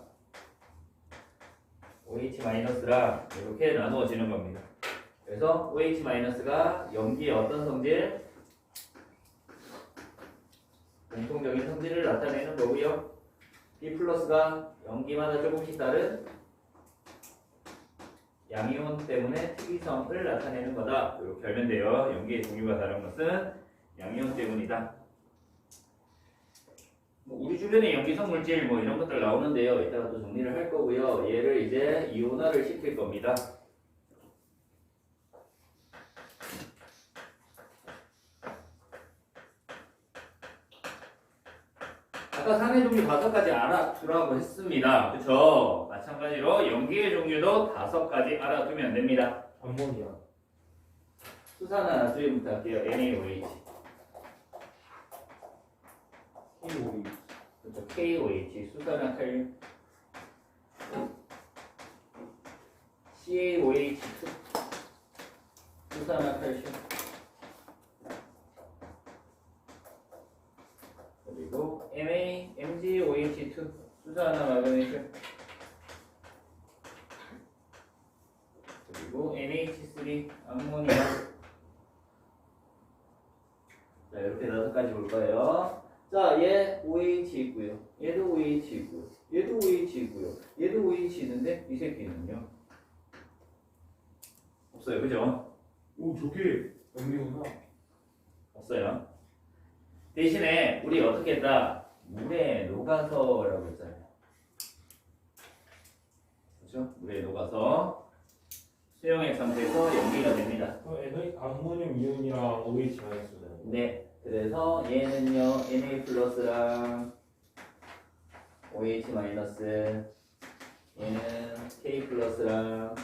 OH 마이너스랑 이렇게 나누어지는 겁니다. 그래서 OH 마이너스가 염기의 어떤 성질? 공통적인 성질을 나타내는 거고요. B 플러스가 염기마다 조금씩 다른 양이온 때문에 특이성을 나타내는 거다. 이렇게 알면 돼요. 염기의 종류가 다른 것은 양이온 때문이다. 우리 주변에 염기성 물질 뭐 이런 것들 나오는데요. 이따가 또 정리를 할 거고요. 얘를 이제 이온화를 시킬 겁니다. 아까 산의 종류 5가지 알아두라고 했습니다. 그쵸? 마찬가지로 염기의 종류도 5가지 알아두면 됩니다. 암모니아. 수산화 나트륨부터 할게요. NaOH. KOH. 그렇죠. KOH. 수산화 칼륨. CaOH2 수산화칼슘 그리고 MgOH2 수산화마그네슘 그리고 NH3 암모니아. 자, 이렇게 5가지 볼 거예요. 자, 얘 OH 있고요. 얘도 OH 있고요. 얘도 OH 있고요. 얘도 OH 있는데 이 새끼는요? 없어요. 그죠? 오 저게 염리구나. 없어요. 대신에 우리 어떻게 했다? 물에 녹아서라고 했잖아요. 그렇죠? 물에 녹아서 수용액 상태에서 염기가 됩니다. 암모늄 이온이랑 OH 마이너스잖아요. 네. 그래서 얘는요 Na 플러스랑 OH 마이너스, 얘는 K 플러스랑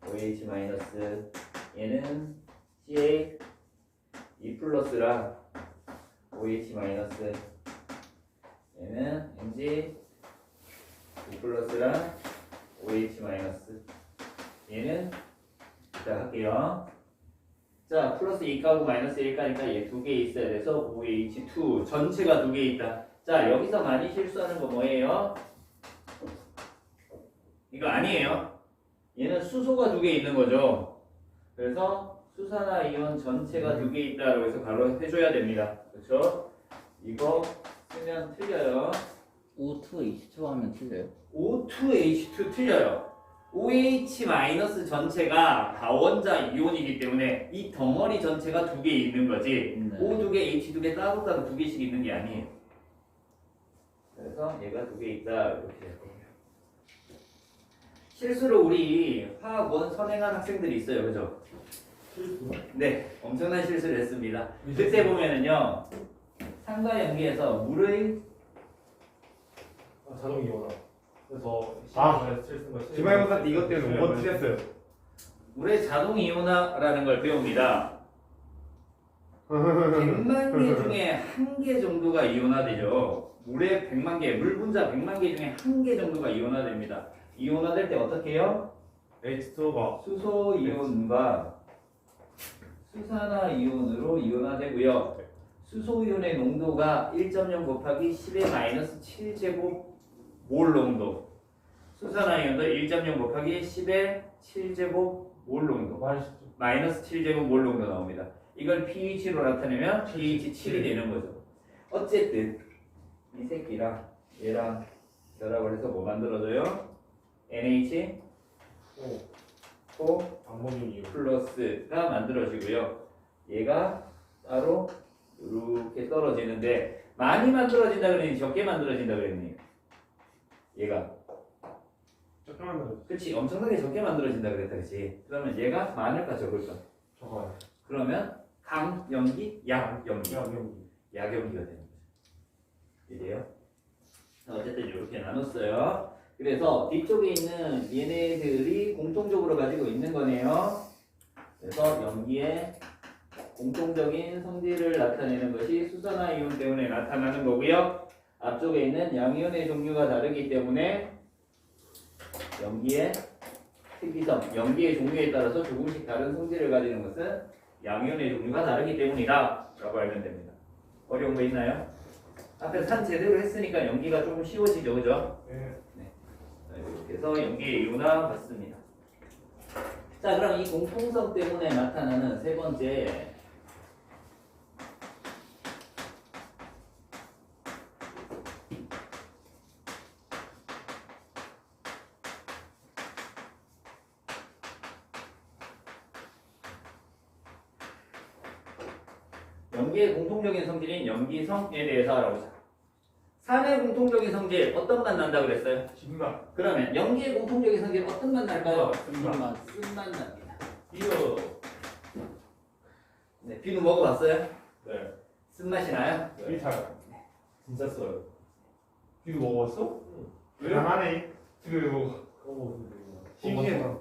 OH 마이너스, 얘는 CA E 플러스랑 OH 마이너스, 얘는 MG E 플러스랑 OH 마이너스, 얘는 이따 할게요. 자, 플러스 2가고 마이너스 1가니까 얘 2개 있어야 돼서 OH2 전체가 2개 있다. 자, 여기서 많이 실수하는 거 뭐예요? 이거 아니에요. 얘는 수소가 2개 있는 거죠. 그래서 수산화이온 전체가 2개 있다라고 해서 바로 해줘야 됩니다. 그렇죠? 이거 쓰면 틀려요. O2H2 하면 틀려요? O2H2 틀려요. OH 마이너스 전체가 다원자 이온이기 때문에 이 덩어리 전체가 2개 있는 거지. 네. O 2개, H 2개 따로따로 2개씩 있는 게 아니에요. 그래서 얘가 2개 있다 이렇게 할 거예요. 실수로 우리 화학원 선행한 학생들이 있어요, 그죠? 실수? 네, 엄청난 실수를 했습니다. 그때 보면은요, 산과 연기에서 물의 자동 이온화. 그래서 아, 실수가 기말고사 때 이것 때문에 5번 틀렸어요. 물의 자동 이온화라는 걸 배웁니다. 100만 개 중에 1개 정도가 이온화되죠. 물의 100만 개, 물 분자 100만 개 중에 1개 정도가 이온화됩니다. 이온화될 때 어떻게 해요? H2가 수소 이온과 수산화 이온으로 이온화되고요. 수소 이온의 농도가 1.0 곱하기 10의 마이너스 7제곱 몰 농도. 수산화 이온도 1.0 곱하기 10의 7제곱 몰 농도. 마이너스 7제곱 몰 농도 나옵니다. 이걸 pH로 나타내면 pH 7이 되는 거죠. 어쨌든 이 새끼랑 얘랑 결합을 해서 뭐 만들어져요? NH O 암모늄 이온. 플러스가 만들어지고요. 얘가 따로 이렇게 떨어지는데 많이 만들어진다 그랬니? 적게 만들어진다 그랬니? 얘가 조금만 더 그치 엄청나게 적게 만들어진다 그랬다 그치? 그러면 얘가 많을까 적을까? 적어요. 그러면 강염기, 약염기 양염기. 약염기가 되는 거죠. 이래요? 어쨌든 이렇게 나눴어요. 그래서 뒤쪽에 있는 얘네들이 공통적으로 가지고 있는 거네요. 그래서 염기의 공통적인 성질을 나타내는 것이 수산화 이온 때문에 나타나는 거고요. 앞쪽에 있는 양이온의 종류가 다르기 때문에 염기의 특이성, 염기의 종류에 따라서 조금씩 다른 성질을 가지는 것은 양이온의 종류가 다르기 때문이다 라고 알면 됩니다. 어려운 거 있나요? 앞에 산 제대로 했으니까 염기가 조금 쉬워지죠, 그죠? 네. 자, 이렇게 해서 염기의 이유나 같습니다. 자, 그럼 이 공통성 때문에 나타나는 세 번째 염기의 공통적인 성질인 염기성에 대해서 알아보자. 산의 공통적인 성질 어떤 맛 난다 그랬어요? 진맛. 그러면 염기의 공통적인 성질 어떤 맛 날까요? 쓴맛. 쓴맛 납니다. 이거. 네, 비누 먹어봤어요? 네. 쓴맛이 나요? 네. 진짜 써요. 이거 먹어봤어? 왜? 강하네. 지금 이거 신기해서.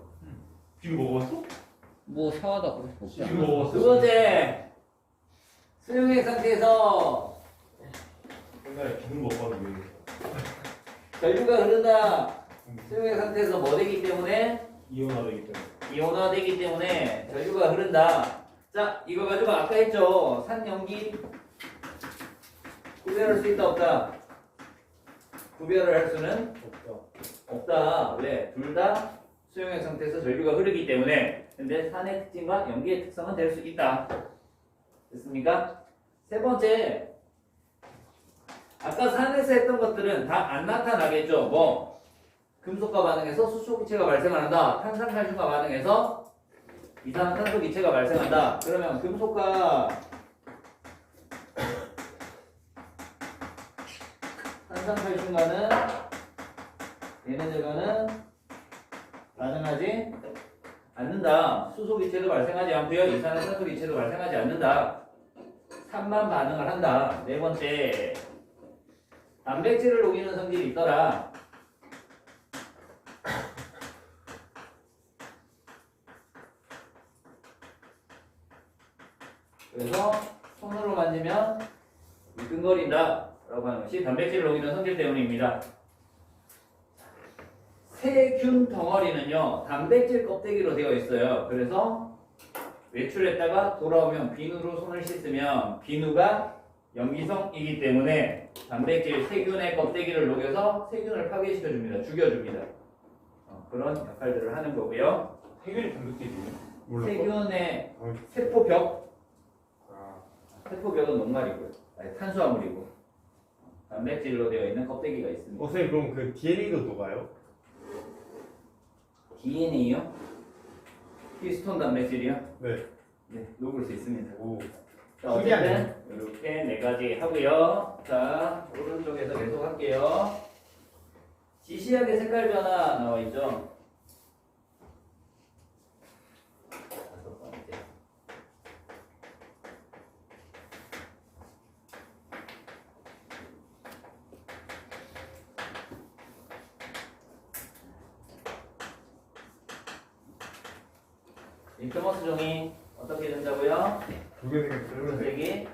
비누 먹어봤어? 뭐 샤워하다 그럴 수 없지 비누 않아? 먹어봤어? 두 번째 수용액 상태에서 옛날에 비누 먹었는데. 전류가 흐른다. 수용액 상태에서 뭐 되기 때문에 이온화되기 때문에. 이온화되기 때문에 전류가 흐른다. 자, 이거 가지고 아까 했죠. 산염기 구별할 수 있다 없다. 구별을 할 수는 없다. 왜? 둘 다 수용액 상태에서 전류가 흐르기 때문에. 근데 산의 특징과 염기의 특성은 될 수 있다. 됐습니까? 세 번째, 아까 산에서 했던 것들은 다 안 나타나겠죠. 뭐 금속과 반응해서 수소 기체가 발생한다. 탄산칼슘과 반응해서 이산화탄소 기체가 발생한다. 그러면 금속과 탄산칼슘과는 얘네들과는 반응하지 않는다. 수소 기체도 발생하지 않고요. 이산화탄소 기체도 발생하지 않는다. 산만 반응을 한다. 네 번째, 단백질을 녹이는 성질이 있더라. 그래서 손으로 만지면 미끈거린다 라고 하는 것이 단백질을 녹이는 성질 때문입니다. 세균 덩어리는요, 단백질 껍데기로 되어 있어요. 그래서 외출했다가 돌아오면 비누로 손을 씻으면 비누가 염기성이기 때문에 단백질 세균의 껍데기를 녹여서 세균을 파괴시켜줍니다. 죽여줍니다. 그런 역할들을 하는 거고요. 세균이 단백질이에요? 몰랐어. 세균의 세포벽, 아, 세포벽은 녹말이고요. 아니, 탄수화물이고 단백질로 되어 있는 껍데기가 있습니다. 선생님 그럼 그 DNA도 녹아요? DNA요? 히스톤 단백질이요? 네. 네, 녹을 수 있습니다. 오. 자, 어쨌든 이렇게 네 가지 하고요. 자, 오른쪽에서 계속 할게요. 지시하게 색깔 변화 나와 있죠. 다섯 번째. 리트머스 종이 어떻게 된다고요? 두개 생겼어요. 푸른색이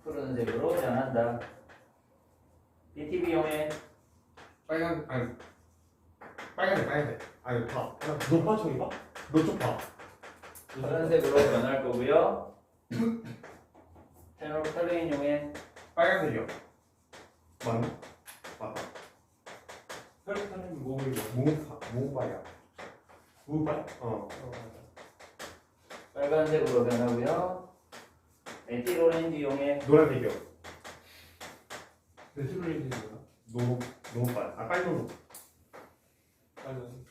푸른색으로 변한다. BTB용의 빨간색 아니 파 노파총이가? 노초파 파란색으로 변할 거고요. 페놀레인용의 빨간색이요. 맞나? 맞다. 혈액하는 목을 모바야. 모바? 어. 빨간색으로 변하고요. 에틸오렌지용의 노란색이요. 네트로렌즈는 뭐야? 노노빨. 아 빨간. 빨간.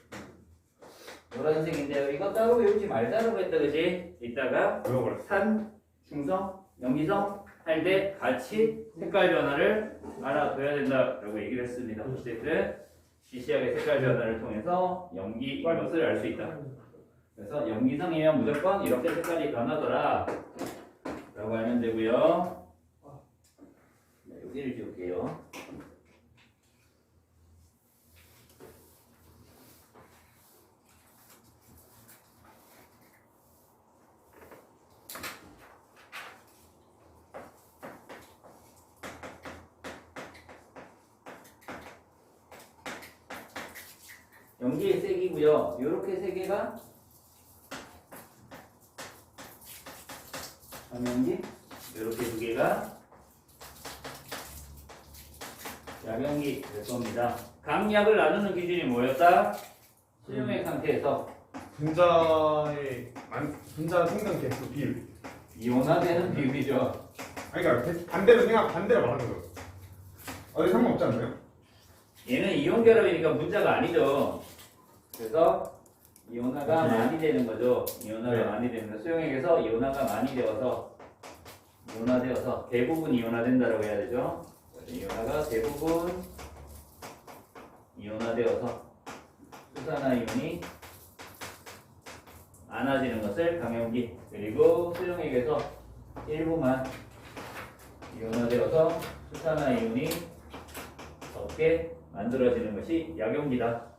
노란색인데요. 이거 따로 외우지 말자라고 했다, 그지? 이따가 외워버렸어. 산, 중성, 염기성 할 때 같이 색깔 변화를 알아둬야 된다라고 얘기를 했습니다. 어쨌든 시시하게 색깔 변화를 통해서 염기 이것을 알 수 있다. 그래서 염기성이면 무조건 이렇게 색깔이 변하더라 라고 하면 되고요. 네, 여기를 지울게요. 염기의 색이고요. 이렇게 세 개가 감염기, 이렇게 두 개가 약염기 될 겁니다. 강약을 나누는 기준이 뭐였다? 수용액 상태에서 분자 생성 개수 비율. 이온화되는 비율이죠. 아니 그러니까 반대로 말하는 거예요. 어디 상관없지 않나요? 얘는 이온 결합이니까 문자가 아니죠. 그래서 이온화가 많이 되는 거죠. 이온화가 네. 많이 되는 거. 수용액에서 이온화가 많이 되어서 이온화되어서 대부분 이온화된다라고 해야 되죠. 이온화가 대부분 이온화되어서 수산화이온이 많아지는 것을 강염기, 그리고 수용액에서 일부만 이온화되어서 수산화이온이 적게 만들어지는 것이 약염기다.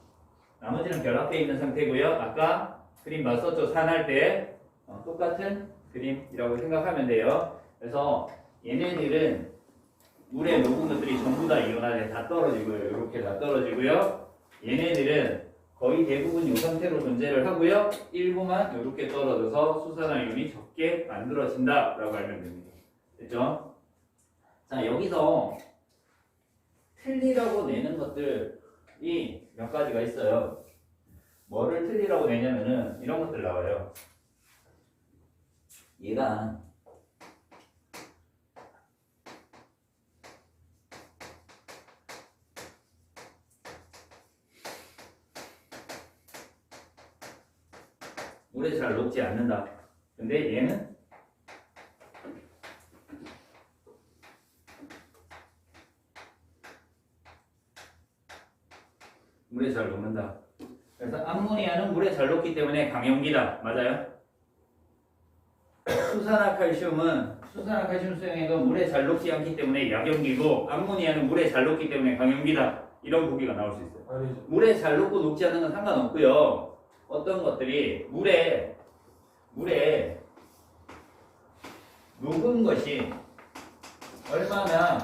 나머지는 결합되어 있는 상태고요. 아까 그림 봤었죠? 산할 때 똑같은 그림이라고 생각하면 돼요. 그래서 얘네들은 물에 녹은 것들이 전부 다 이온화돼 다 떨어지고요. 이렇게 다 떨어지고요. 얘네들은 거의 대부분 이 상태로 존재를 하고요. 일부만 이렇게 떨어져서 수산화이온이 적게 만들어진다라고 알면 됩니다. 됐죠? 자, 여기서 틀리라고 내는 것들이 몇 가지가 있어요. 뭐를 틀리라고 내냐면은 이런 것들 나와요. 얘가 물에 잘 녹지 않는다. 근데 얘는 물에 잘 녹는다. 그래서 암모니아는 물에 잘 녹기 때문에 강염기다. 맞아요? 수산화칼슘은 수산화칼슘 수용액은 물에 잘 녹지 않기 때문에 약염기고 암모니아는 물에 잘 녹기 때문에 강염기다. 이런 보기가 나올 수 있어요. 아니죠. 물에 잘 녹고 녹지 않는 건 상관없고요. 어떤 것들이 물에 녹은 것이 얼마나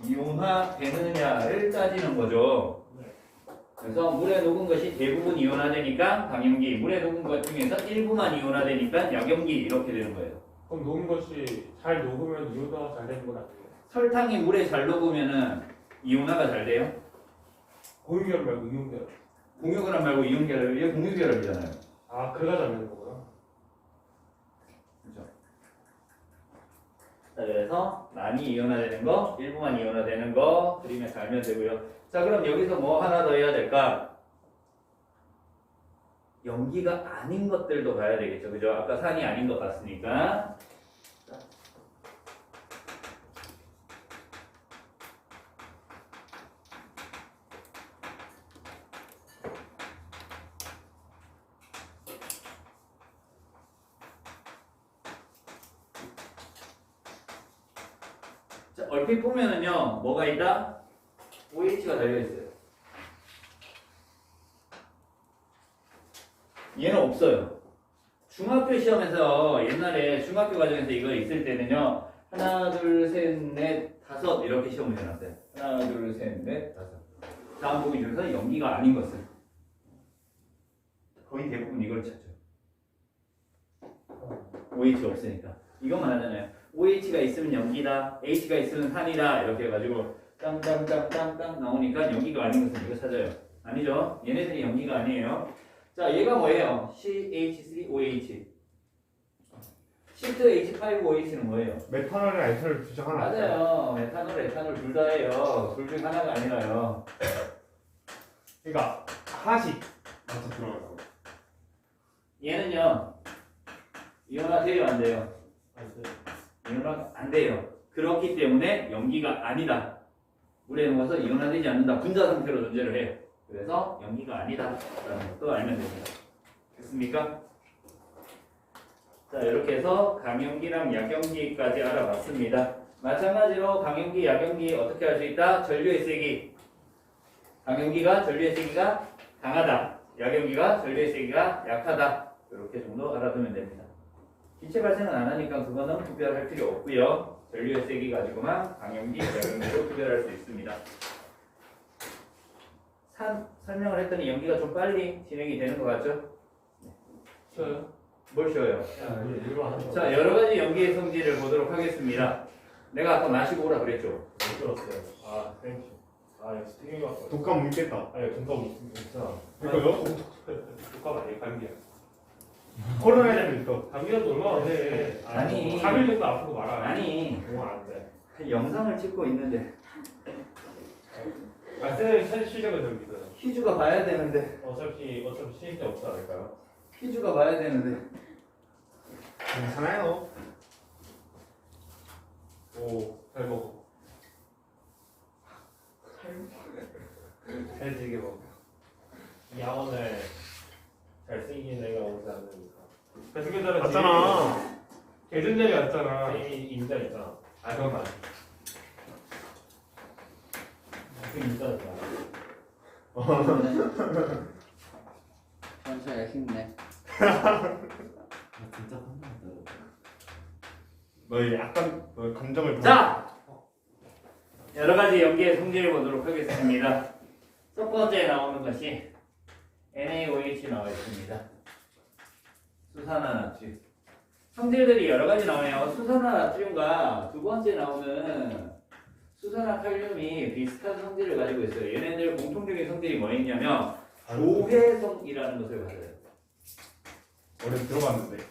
이온화되느냐를 따지는 거죠. 그래서 물에 녹은 것이 대부분 이온화되니까 강염기, 물에 녹은 것 중에서 일부만 이온화되니까 약염기 이렇게 되는 거예요. 그럼 녹은 것이 잘 녹으면 이온화가 잘 되는 건 아니에요? 설탕이 물에 잘 녹으면은 이온화가 잘 돼요? 공유결 말고 이온결. 공유결합 말고 이온결합, 이게 공유결합이잖아요. 아, 그래가 잘 되는 거구나. 그렇죠. 자, 그래서 많이 이온화되는 거, 일부만 이온화되는 거 그림에 달면 되고요. 자, 그럼 여기서 뭐 하나 더 해야 될까? 염기가 아닌 것들도 봐야 되겠죠. 그죠? 아까 산이 아닌 것 같으니까. 자, 얼핏 보면은요, 뭐가 있다? OH가 달려있어요. 얘는 없어요. 중학교 시험에서 옛날에 중학교 과정에서 이거 있을 때는요, 하나, 둘, 셋, 넷, 다섯 이렇게 시험을 해놨어요. 하나, 둘, 셋, 넷, 다섯. 다음 보기 중에서 염기가 아닌 것을. 거의 대부분 이걸 찾죠. OH 없으니까. 이것만 하잖아요. OH가 있으면 염기다, H가 있으면 산이다 이렇게 해가지고 땅땅땅땅땅 나오니까 염기가 아닌 것은 이거 찾아요. 아니죠? 얘네들이 염기가 아니에요. 자, 얘가 뭐예요? CH3OH. 시트 H5OH는 뭐예요? 메탄올이랑 에탄올 둘중 하나. 맞아요. 메탄올, 에탄올 둘 다예요. 둘 중 하나가 아니라요. 그러니까 하나씩 맞춰 들어가고. 얘는요, 이온화 돼요, 안 돼요? 안 돼. 이온화가 안 돼요. 그렇기 때문에 염기가 아니다. 물에 녹아서 이온화되지 않는다. 분자 상태로 존재를 해요. 그래서 염기가 아니다 라는 것도 알면 됩니다. 됐습니까? 자, 이렇게 해서 강염기랑 약염기까지 알아봤습니다. 마찬가지로 강염기, 약염기 어떻게 할 수 있다? 전류의 세기. 강염기가 전류의 세기가 강하다. 약염기가 전류의 세기가 약하다. 이렇게 정도 알아두면 됩니다. 기체 발생은 안 하니까 그거는 구별할 필요 없고요. 전류의 세기 가지고만 강염기, 약염기로 구별할 수 있습니다. 설명을 했더니 연기가 좀 빨리 진행이 되는 것 같죠? 쉬어요? 뭘 쉬어요? 야, 일로 하는 거. 자, 여러 가지 연기의 성질을 보도록 하겠습니다. 내가 아까 마시고 오라 그랬죠? 못 들었어요. 아, 땡큐. 아, 역시 태경이 왔어. 독감 묻겠다. 아니, 동감 있잖아. 그거요? 독감 아니에요, 감기야. 코로나19 있어. 감기라도 얼마나 돼? 아니. 3일 정도 아프고 말아. 아니, 그건 안 돼. 영상을 찍고 있는데 아, 쌤 사실 시작은 좀 믿어요. 휘주가 봐야 되는데 어차피 신입 때 없지 않을까요? 휘주가 봐야 되는데 괜찮아요. 오, 잘 먹어. 잘 즐겨 먹어. 이 야원을 잘생긴 애가 오지 않으니까. 잘생긴 자는 맞잖아. 개준자리 왔잖아. 이미 임자 있잖아. 아, 그건 맞아. 그 임자잖아. 현수야 힘내. 진짜 한번더 너희 약간 너 감정을 자! 여러 가지 연기의 성질을 보도록 하겠습니다. 첫 번째 나오는 것이 NaOH 나와 있습니다. 수산화나트륨. 성질들이 여러 가지 나오네요. 수산화나트륨과 두 번째 나오는 수산화칼륨이 비슷한 성질을 가지고 있어요. 얘네들 공통적인 성질이 뭐 있냐면 조회성이라는 것을 가져요. 원래 들어봤는데.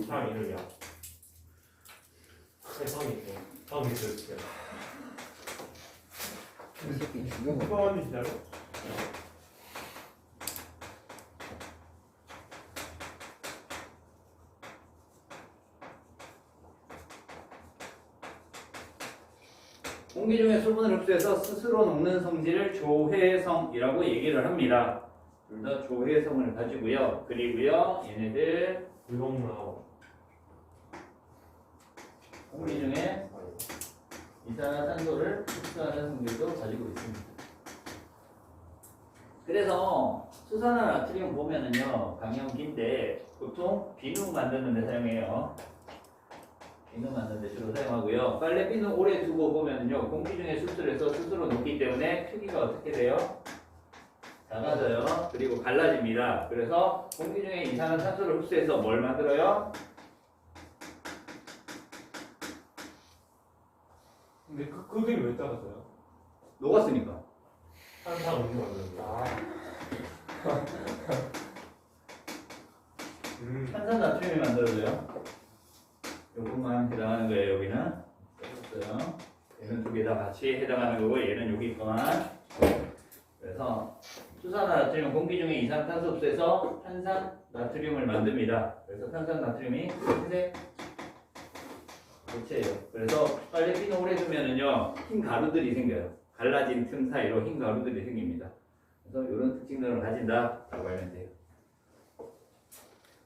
사람 이름이야. 세상이 있고 처음에 들었어요. 이 새끼 죽여버려. 수원이 진짜로? 공기 중에 수분을 흡수해서 스스로 녹는 성질을 조회성이라고 얘기를 합니다. 둘 다 조회성을 가지고요. 그리고요, 얘네들 불공나오. 공기 중에 이산화탄소를 흡수하는 성질도 가지고 있습니다. 그래서 수산화나트륨 보면은요, 강염기인데 보통 비누 만드는 데 사용해요. 비누 만드는 데 주로 사용하고요. 빨래 비누 오래 두고 보면은요, 공기 중에 흡수해서 스스로 녹기 때문에 크기가 어떻게 돼요? 작아져요. 그리고 갈라집니다. 그래서 공기 중에 이산화탄소를 흡수해서 뭘 만들어요? 근데 그게 왜 작았어요? 녹았으니까. 탄산 음료 만드는 거. 탄산나트륨이 만들어져요. 요것만 해당하는 거예요. 여기는 써줬어요. 얘는 두 개 다 같이 해당하는 거고 얘는 여기 있구만. 그래서 수산화나트륨 공기 중에 이산화탄소 흡수해서 탄산나트륨을 만듭니다. 그래서 탄산나트륨이 흰색 고체예요. 그래서 빨래 비누 오래 두면은요 흰 가루들이 생겨요. 갈라진 틈 사이로 흰 가루들이 생깁니다. 그래서 이런 특징들을 가진다라고 알면 돼요.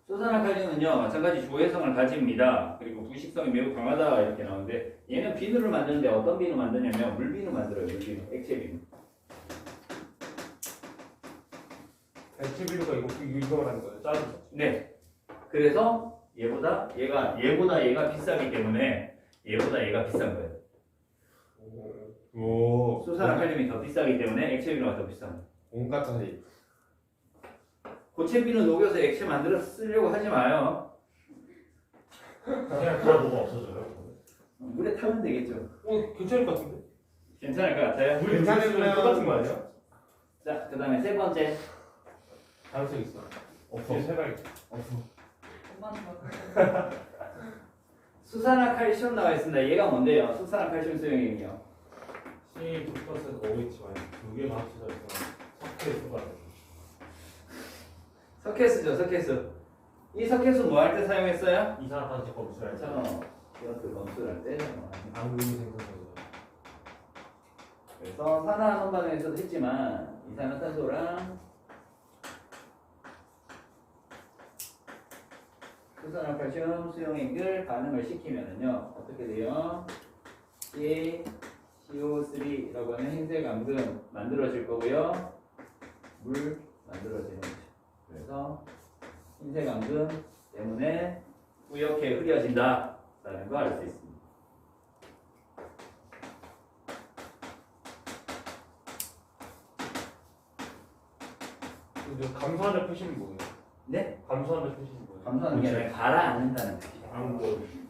수산화칼륨은요 마찬가지 조회성을 가집니다. 그리고 부식성이 매우 강하다 이렇게 나오는데 얘는 비누를 만드는데 어떤 비누 만드냐면 물비누 만들어요. 물비누, 액체 비누. 액체 비누가 이거 말하는 거예요? 짜는 거. 네. 그래서 얘보다 얘가 비싸기 때문에 얘보다 얘가 비싼 거예요. 오. 수산화칼륨이 더 비싸기 때문에 액체 비누가 더 비싼 거예요. 온갖 차이. 고체 비누 녹여서 액체 만들어 쓰려고 하지 마요. 그냥 다 녹아 없어져요. 물에 타면 되겠죠. 괜찮을 것 같은데? 괜찮을 것 같아요. 물이 괜찮으면 똑같은 거 아니야? 자, 그 다음에 세 번째. 가능성 있어. 없어. 세발. 수산화칼슘 나와 있습니다. 얘가 뭔데요? 수산화칼슘 수용액이요. C 플러스 OH 마이너스 두 개가 합쳐져 있어. 석회 수가. 석회수죠, 석회수. 이 석회수 뭐 할 때 사용했어요? 이산화탄소 검수할 때. 저는 기어트 검수할 때 앙금이 생성되죠. 그래서 산화한 반응에서도 했지만 이산화탄소랑 수산화칼슘 수용액을 반응을 시키면은요 어떻게 돼요? CO3라고 하는 흰색 앙금 만들어질 거고요. 물 만들어지는 거죠. 그래서 흰색 앙금 때문에 뿌옇게 흐려진다라는 거 알 수 있습니다. 근데 감소하는 표시는 뭐예요? 네? 감소하는 표시는 뭐예요? 감소하는 게 아니라 가라앉는다는 뜻이에요. 앙금.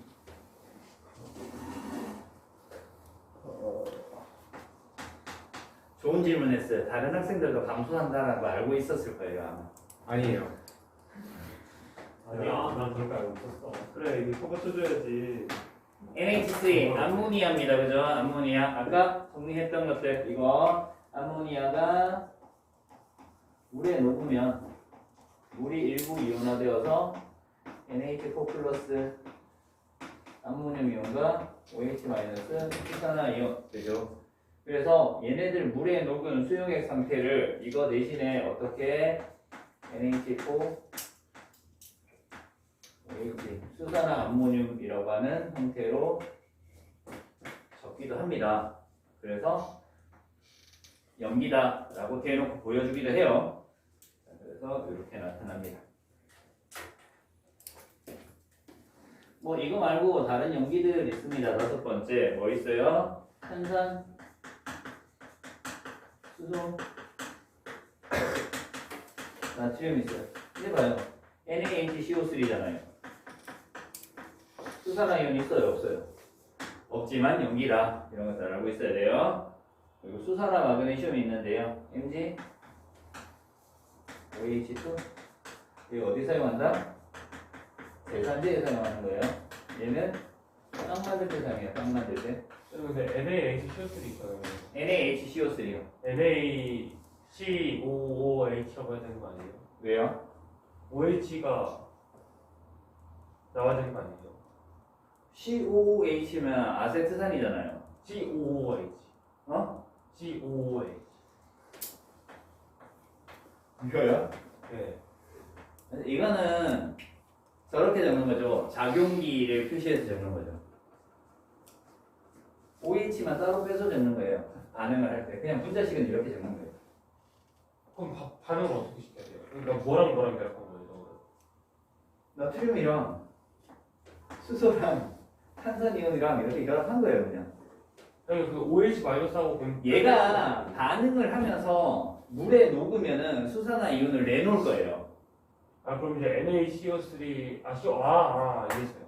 좋은 질문했어요. 다른 학생들도 감소한다는 거 알고 있었을 거예요 아마. 아니에요. 아니야, 난 그렇게 알고 있었어. 그래 이거 똑같아줘야지. NH3 암모니아입니다. 그죠? 암모니아. 아까 정리했던 것들 이거 암모니아가 물에 녹으면 물이 일부 이온화되어서 NH4 플러스 암모늄 이온과 OH 마이너스 수산화 이온 되죠. 그래서 얘네들 물에 녹은 수용액 상태를 이거 대신에 어떻게 NH4 OH 수산화 암모늄이라고 하는 형태로 적기도 합니다. 그래서 염기다라고 대놓고 보여주기도 해요. 그래서 이렇게 나타납니다. 뭐 이거 말고 다른 염기들 있습니다. 다섯 번째 뭐 있어요? 탄산, 수소, 나트륨 있어요. 이제 봐요. NaHCO3잖아요. 수산화이온 있어요, 없어요? 없지만 용기라. 이런 거 잘 알고 있어야 돼요. 그리고 수산화 마그네슘이 있는데요. Mg OH2 이거 어디 사용한다? 제산제에 사용하는 거예요. 얘는 빵 만들 때 사용해요. 빵 만들 때. 근데 NaHCO3 있잖아요. NaHCO3요. NaCOOH라고 해야 되는 거 아니에요? 왜요? OH가 나와야 되는 거 아니에요? COOH면 아세트산이잖아요. COOH. 어? COOH. 이거요? 네. 이거는 저렇게 적는 거죠. 작용기를 표시해서 적는 거죠. OH만 따로 빼서 적는 거예요. 반응을 할 때. 그냥 분자식은 이렇게 적는 거예요. 그럼 반응을 어떻게 시켜야 돼요? 그러니까 뭐랑 뭐랑 결합한 거예요? 저거는? 나트륨이랑 수소랑 탄산이온이랑 이렇게 결합한 거예요, 그냥. 아니 그 OH 마이너스하고 얘가 반응을 하면서 물에 녹으면은 수산화 이온을 내놓을 거예요. 아 그럼 이제 NaCO3 이해했어요.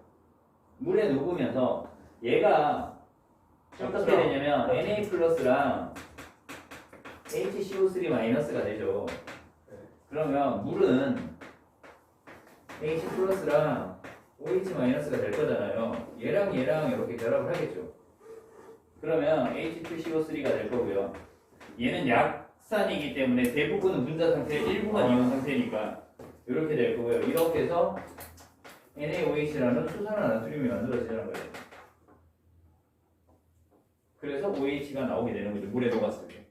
물에 녹으면서 얘가 어떻게 되냐면 Na 플러스랑 HCO3 마이너스가 되죠. 네. 그러면 물은 H 플러스랑 OH 마이너스가 될 거잖아요. 얘랑 이렇게 결합을 하겠죠. 그러면 H2CO3가 될 거고요. 얘는 약산이기 때문에 대부분은 분자 상태, 일부만 이온 상태니까 이렇게 될 거고요. 이렇게 해서 NaOH라는 수산화 나트륨이 만들어지는 거예요. 그래서 OH가 나오게 되는 거죠. 물에 녹았을 때.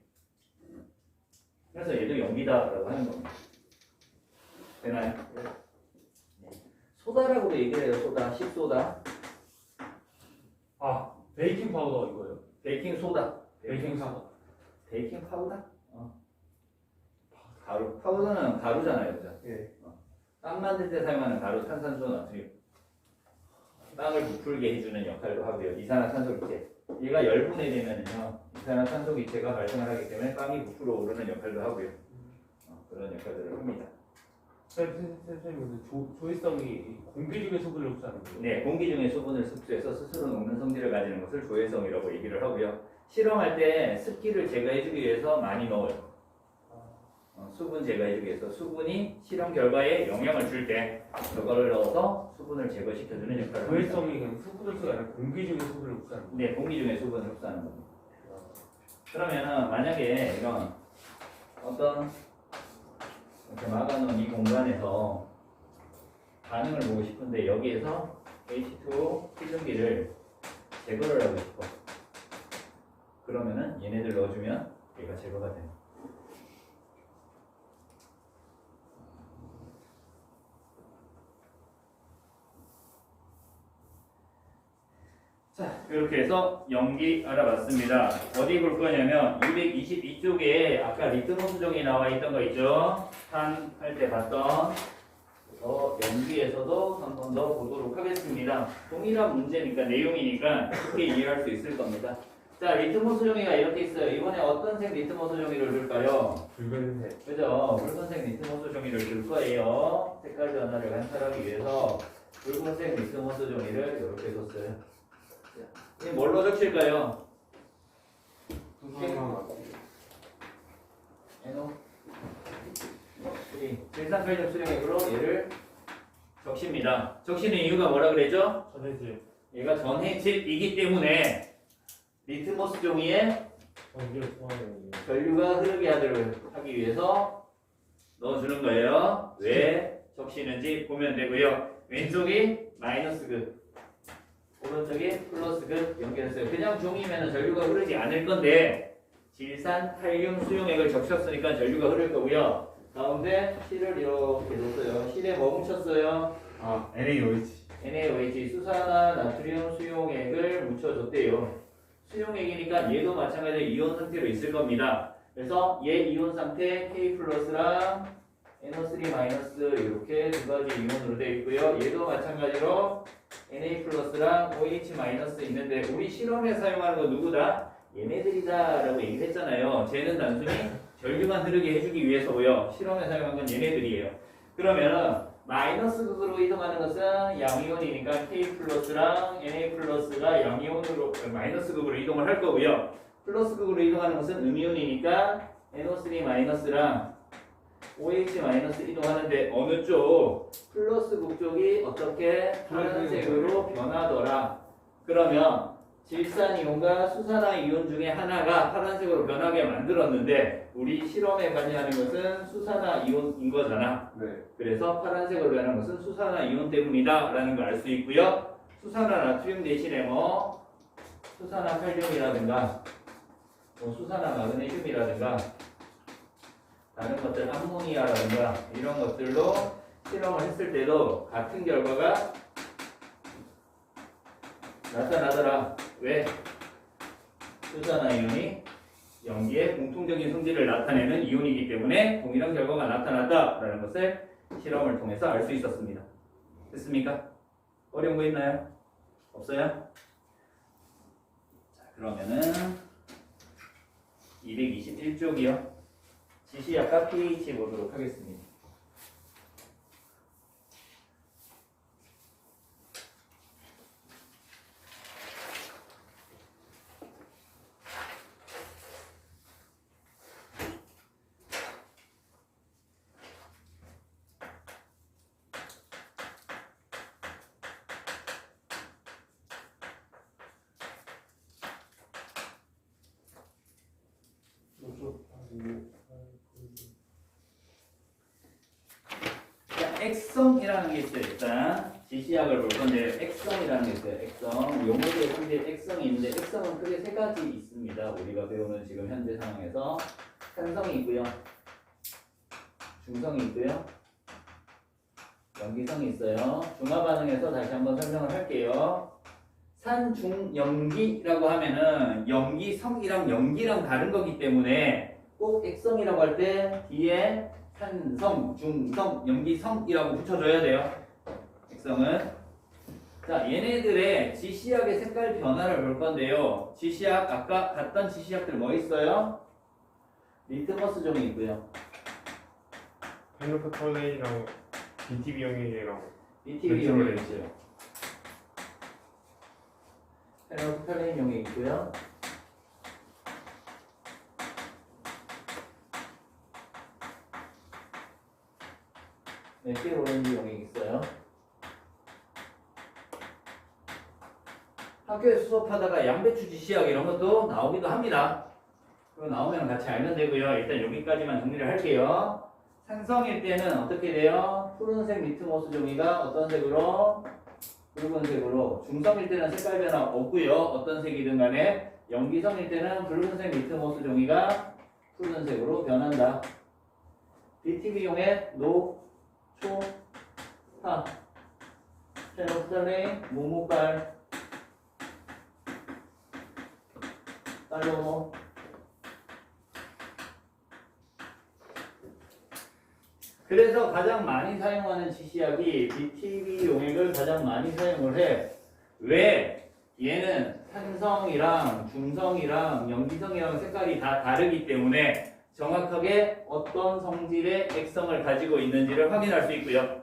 그래서 얘도 염기다라고 하는 겁니다. 되나요? 네. 소다라고도 얘기를 해요. 소다, 식소다, 아 베이킹 파우더 이거예요? 베이킹 소다, 베이킹 사과. 베이킹 파우더? 가루. 파우더는 가루잖아요, 그죠? 예. 빵 만들 때 사용하는 가루, 탄산수, 나트륨. 빵을 부풀게 해주는 역할도 하고요. 이산화탄소기체. 얘가 열분해 되면요, 이산화탄소기체가 발생을 하기 때문에 빵이 부풀어 오르는 역할도 하고요. 그런 역할들을 합니다. 선생님 조회성이 공기 중에 소금을 흡수하는 거예요? 네, 공기 중에 수분을 흡수해서 스스로 녹는 성질을 가지는 것을 조회성이라고 얘기를 하고요. 실험할 때 습기를 제거해주기 위해서 많이 넣어요. 수분 제거해주기 위해서 수분이 실험 결과에 영향을 줄 때 저거를 넣어서 수분을 제거시켜주는 역할을 합니다. 조회성이 그냥 수분을 흡수가 아니라 공기 중에 소금을 흡수하는 거예요? 네, 공기 중에 수분을 흡수하는 겁니다. 그러면은 만약에 이런 어떤 이렇게 막아놓은 이 공간에서 반응을 보고 싶은데 여기에서 H2O 필름기를 제거를 하고 싶어. 그러면은 얘네들 넣어주면 얘가 제거가 돼요. 자, 이렇게 해서 염기 알아봤습니다. 어디 볼 거냐면 222쪽에 아까 리트머스종이 나와 있던 거 있죠? 한 할 때 봤던 염기에서도 한 번 더 보도록 하겠습니다. 동일한 문제니까 내용이니까 쉽게 이해할 수 있을 겁니다. 자, 리트머스 종이가 이렇게 있어요. 이번에 어떤 색 리트머스 종이를 줄까요? 붉은색. 그죠? 붉은색 리트머스 종이를 줄 거예요. 색깔 변화를 관찰하기 위해서 붉은색 리트머스 종이를 이렇게 줬어요. 이 뭘로 적실까요? NO 3 질산칼륨 수용액으로 얘를 적십니다. 적시는 이유가 뭐라 그랬죠? 전해질. 얘가 전해질이기 때문에 리트머스 종이에 전기를 소화하는 게. 전류가 흐르게 하기 위해서 넣어주는 거예요. 왜 적시는지 보면 되고요. 왼쪽이 마이너스 극, 오른쪽이 플러스 극 연결했어요. 그냥 종이면 전류가 흐르지 않을 건데 질산 칼륨 수용액을 적셨으니까 전류가 흐를 거고요. 가운데 실을 이렇게 줬어요. 실에 뭐 묻혔어요? NaOH. NaOH 수산화 나트륨 수용액을 묻혀줬대요. 수용액이니까 얘도 마찬가지로 이온 상태로 있을 겁니다. 그래서 얘 이온 상태 K 플러스랑 NO3 마이너스 이렇게 두 가지 이온으로 되어 있고요. 얘도 마찬가지로 Na 플러스랑 OH 마이너스 있는데 우리 실험에 사용하는 거 누구다? 얘네들이다 라고 얘기했잖아요. 쟤는 단순히 전류만 흐르게 해주기 위해서고요. 실험에 사용한 건 얘네들이에요. 그러면은 마이너스 극으로 이동하는 것은 양이온이니까 K 플러스랑 Na 플러스가 양이온으로 마이너스 극으로 이동을 할 거고요. 플러스 극으로 이동하는 것은 음이온이니까 NO3 마이너스랑 OH 마이너스 이동하는데 어느 쪽? 플러스 극 쪽이 어떻게 파란색으로 변하더라. 그러면 질산이온과 수산화이온 중에 하나가 파란색으로 변하게 만들었는데 우리 실험에 관여하는 것은 수산화이온인 거잖아. 네. 그래서 파란색으로 변하는 것은 수산화이온 때문이다 라는 걸 알 수 있고요. 수산화나트륨 대신에 뭐 수산화칼륨이라든가 뭐 수산화마그네슘이라든가 다른 것들 암모니아라든가 이런 것들로 실험을 했을 때도 같은 결과가 나타나더라. 왜? 수산화이온이 염기의 공통적인 성질을 나타내는 이온이기 때문에 동일한 결과가 나타났다라는 것을 실험을 통해서 알 수 있었습니다. 됐습니까? 어려운 거 있나요? 없어요? 자, 그러면은 221쪽이요. 지시약과 pH 보도록 하겠습니다. 자, 액성이라는 게 있어요. 일단 지시약을 볼 건데 액성이라는 게 있어요. 액성 용어의 상대 액성이 있는데 액성은 크게 세 가지 있습니다. 우리가 배우는 지금 현재 상황에서 산성이 있고요, 중성이 있고요, 염기성이 있어요. 중화 반응에서 다시 한번 설명을 할게요. 산중염기라고 하면은 염기성이랑 염기랑 다른 거기 때문에 꼭 액성이라고 할 때 뒤에 산성, 중성, 염기성이라고 붙여줘야 돼요. 액성은. 자, 얘네들의 지시약의 색깔 변화를 볼 건데요. 지시약, 아까 봤던 지시약들 뭐 있어요? 리트머스 종이 있고요. 페노프톨레인이랑 BTB용이랑 BTB용이 있어요. 페노프탈레인용이 있고요. 메틸 오렌지용이 있어요. 학교에 수업하다가 양배추 지시약 이런 것도 나오기도 합니다. 그거 나오면 같이 알면 되고요. 일단 여기까지만 정리를 할게요. 산성일 때는 어떻게 돼요? 푸른색 리트머스 종이가 어떤 색으로? 붉은색으로. 중성일 때는 색깔 변화 없고요. 어떤 색이든 간에. 염기성일 때는 붉은색 리트머스 종이가 푸른색으로 변한다. BTB용의 노, 초, 타, 페노프탈레인, 모모칼, 딸로모. 그래서 가장 많이 사용하는 지시약이 BTB 용액을 가장 많이 사용을 해. 왜? 얘는 산성이랑 중성이랑 염기성이랑 색깔이 다 다르기 때문에 정확하게 어떤 성질의 액성을 가지고 있는지를 확인할 수 있고요.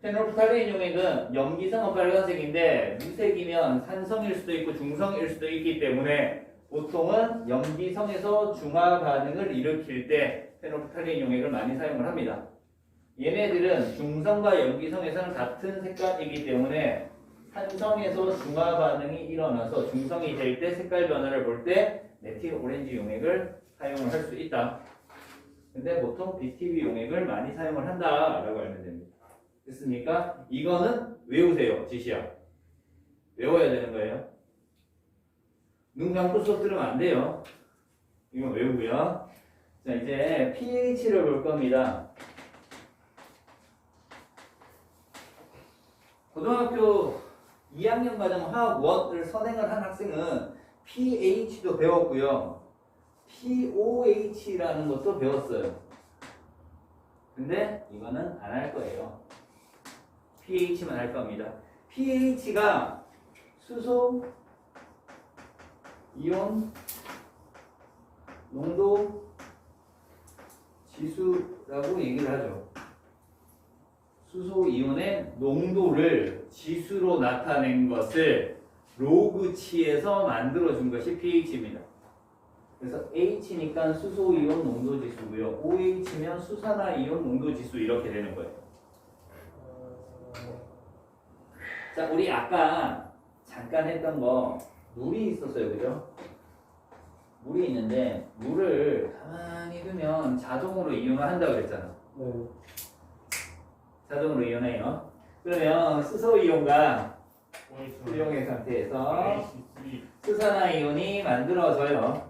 페놀프탈레인 용액은 염기성은 빨간색인데 무색이면 산성일 수도 있고 중성일 수도 있기 때문에 보통은 염기성에서 중화 반응을 일으킬 때 페놀프탈레인 용액을 많이 사용을 합니다. 얘네들은 중성과 염기성에서는 같은 색깔이기 때문에 산성에서 중화 반응이 일어나서 중성이 될 때 색깔 변화를 볼 때 메틸 오렌지 용액을 사용을 할 수 있다. 근데 보통 BTB 용액을 많이 사용을 한다라고 알면 됩니다. 됐습니까? 이거는 외우세요. 지시약. 외워야 되는 거예요. 눈 감고 수업 들으면 안 돼요. 이건 외우고요. 자, 이제 pH를 볼 겁니다. 고등학교 2학년 과정 화학 1을 선행을 한 학생은 pH도 배웠고요. pOH라는 것도 배웠어요. 근데 이거는 안 할 거예요. pH만 할 겁니다. pH가 수소, 이온, 농도, 지수라고 얘기를 하죠. 수소 이온의 농도를 지수로 나타낸 것을 로그치에서 만들어준 것이 pH입니다. 그래서 H니까 수소 이온 농도 지수고요. OH면 수산화 이온 농도 지수 이렇게 되는 거예요. 자, 우리 아까 잠깐 했던 거 물이 있었어요, 그죠? 물이 있는데 물을 가만히 두면 자동으로 이온을 한다고 그랬잖아. 네. 자동으로 이온해요. 그러면 수소 이온과 수용의 상태에서 수산화 이온이 만들어져요.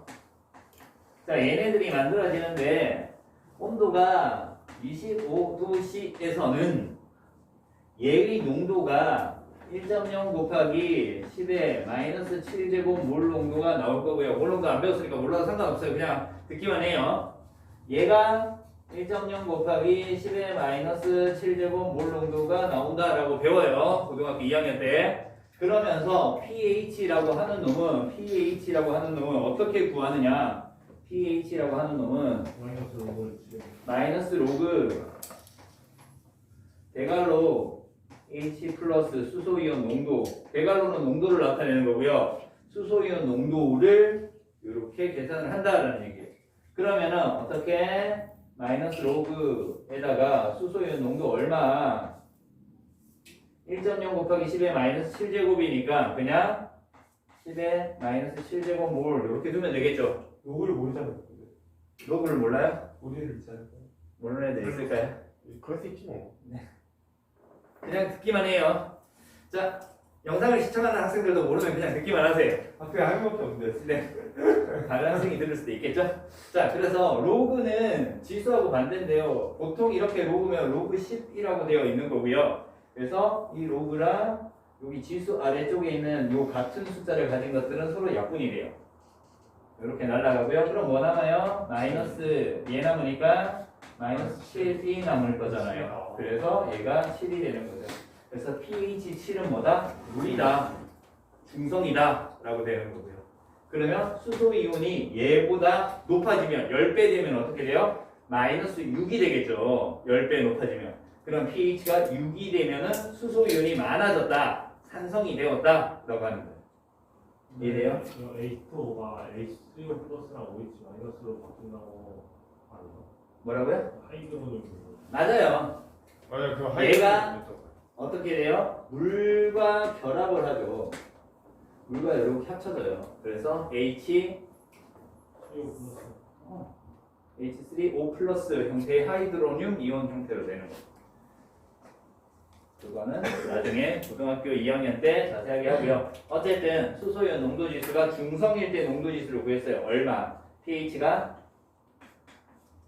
자, 얘네들이 만들어지는데 온도가 25도씨에서는 얘의 농도가 1.0 곱하기 10의 마이너스 7제곱 몰 농도가 나올 거고요. 몰 농도 안 배웠으니까 몰라도 상관없어요. 그냥 듣기만 해요. 얘가 1.0 곱하기 10의 마이너스 7제곱 몰 농도가 나온다라고 배워요. 고등학교 2학년 때. 그러면서 pH라고 하는 놈은 어떻게 구하느냐? pH라고 하는 놈은 마이너스 로그 데갈로 H 플러스 수소이온 농도, 데갈로는 농도를 나타내는 거고요. 수소이온 농도를 이렇게 계산을 한다라는 얘기예요. 그러면은 어떻게 마이너스 로그에다가 수소이온 농도 얼마? 1.0 곱하기 10의 마이너스 7제곱이니까 그냥 10의 마이너스 7제곱 몰 이렇게 두면 되겠죠. 로그를 모르잖아요. 로그를 몰라요? 우리를 있잖아요. 모르는 애들 있을까요? 그럴 수 있지 뭐. 그냥 듣기만 해요. 자, 영상을 시청하는 학생들도 모르면 그냥 듣기만 하세요. 학교에 한 명밖에 없는데. 네. 다른 학생이 들을 수도 있겠죠? 자, 그래서 로그는 지수하고 반대인데요. 보통 이렇게 로그면 로그 10이라고 되어 있는 거고요. 그래서 이 로그랑 여기 지수 아래쪽에 있는 요 같은 숫자를 가진 것들은 서로 약분이 돼요. 이렇게 날아가고요. 그럼 뭐 남아요? 마이너스 얘 남으니까 마이너스 7이 남을 거잖아요. 그래서 얘가 7이 되는 거죠. 그래서 pH 7은 뭐다? 물이다. 중성이다. 라고 되는 거고요. 그러면 수소 이온이 얘보다 높아지면 10배 되면 어떻게 돼요? 마이너스 6이 되겠죠. 10배 높아지면. 그럼 pH가 6이 되면은 수소 이온이 많아졌다. 산성이 되었다. 라고 하는 거예요. 이해돼요? H2O가 H3O 플러스랑 OH 마이너스로 바뀐다고 하네요. 뭐라고요? 하이드로는 맞아요. 맞아, 그 얘가 어떻게 돼요? 물과 결합을 하죠. 물과 이렇게 합쳐져요. 그래서 H3O 플러스 형태의 하이드로늄 이온 형태로 되는 거예요. 그거는 나중에 고등학교 2학년 때 자세하게 하고요. 어쨌든 수소이온 농도지수가 중성일 때 농도지수를 구했어요. 얼마? pH가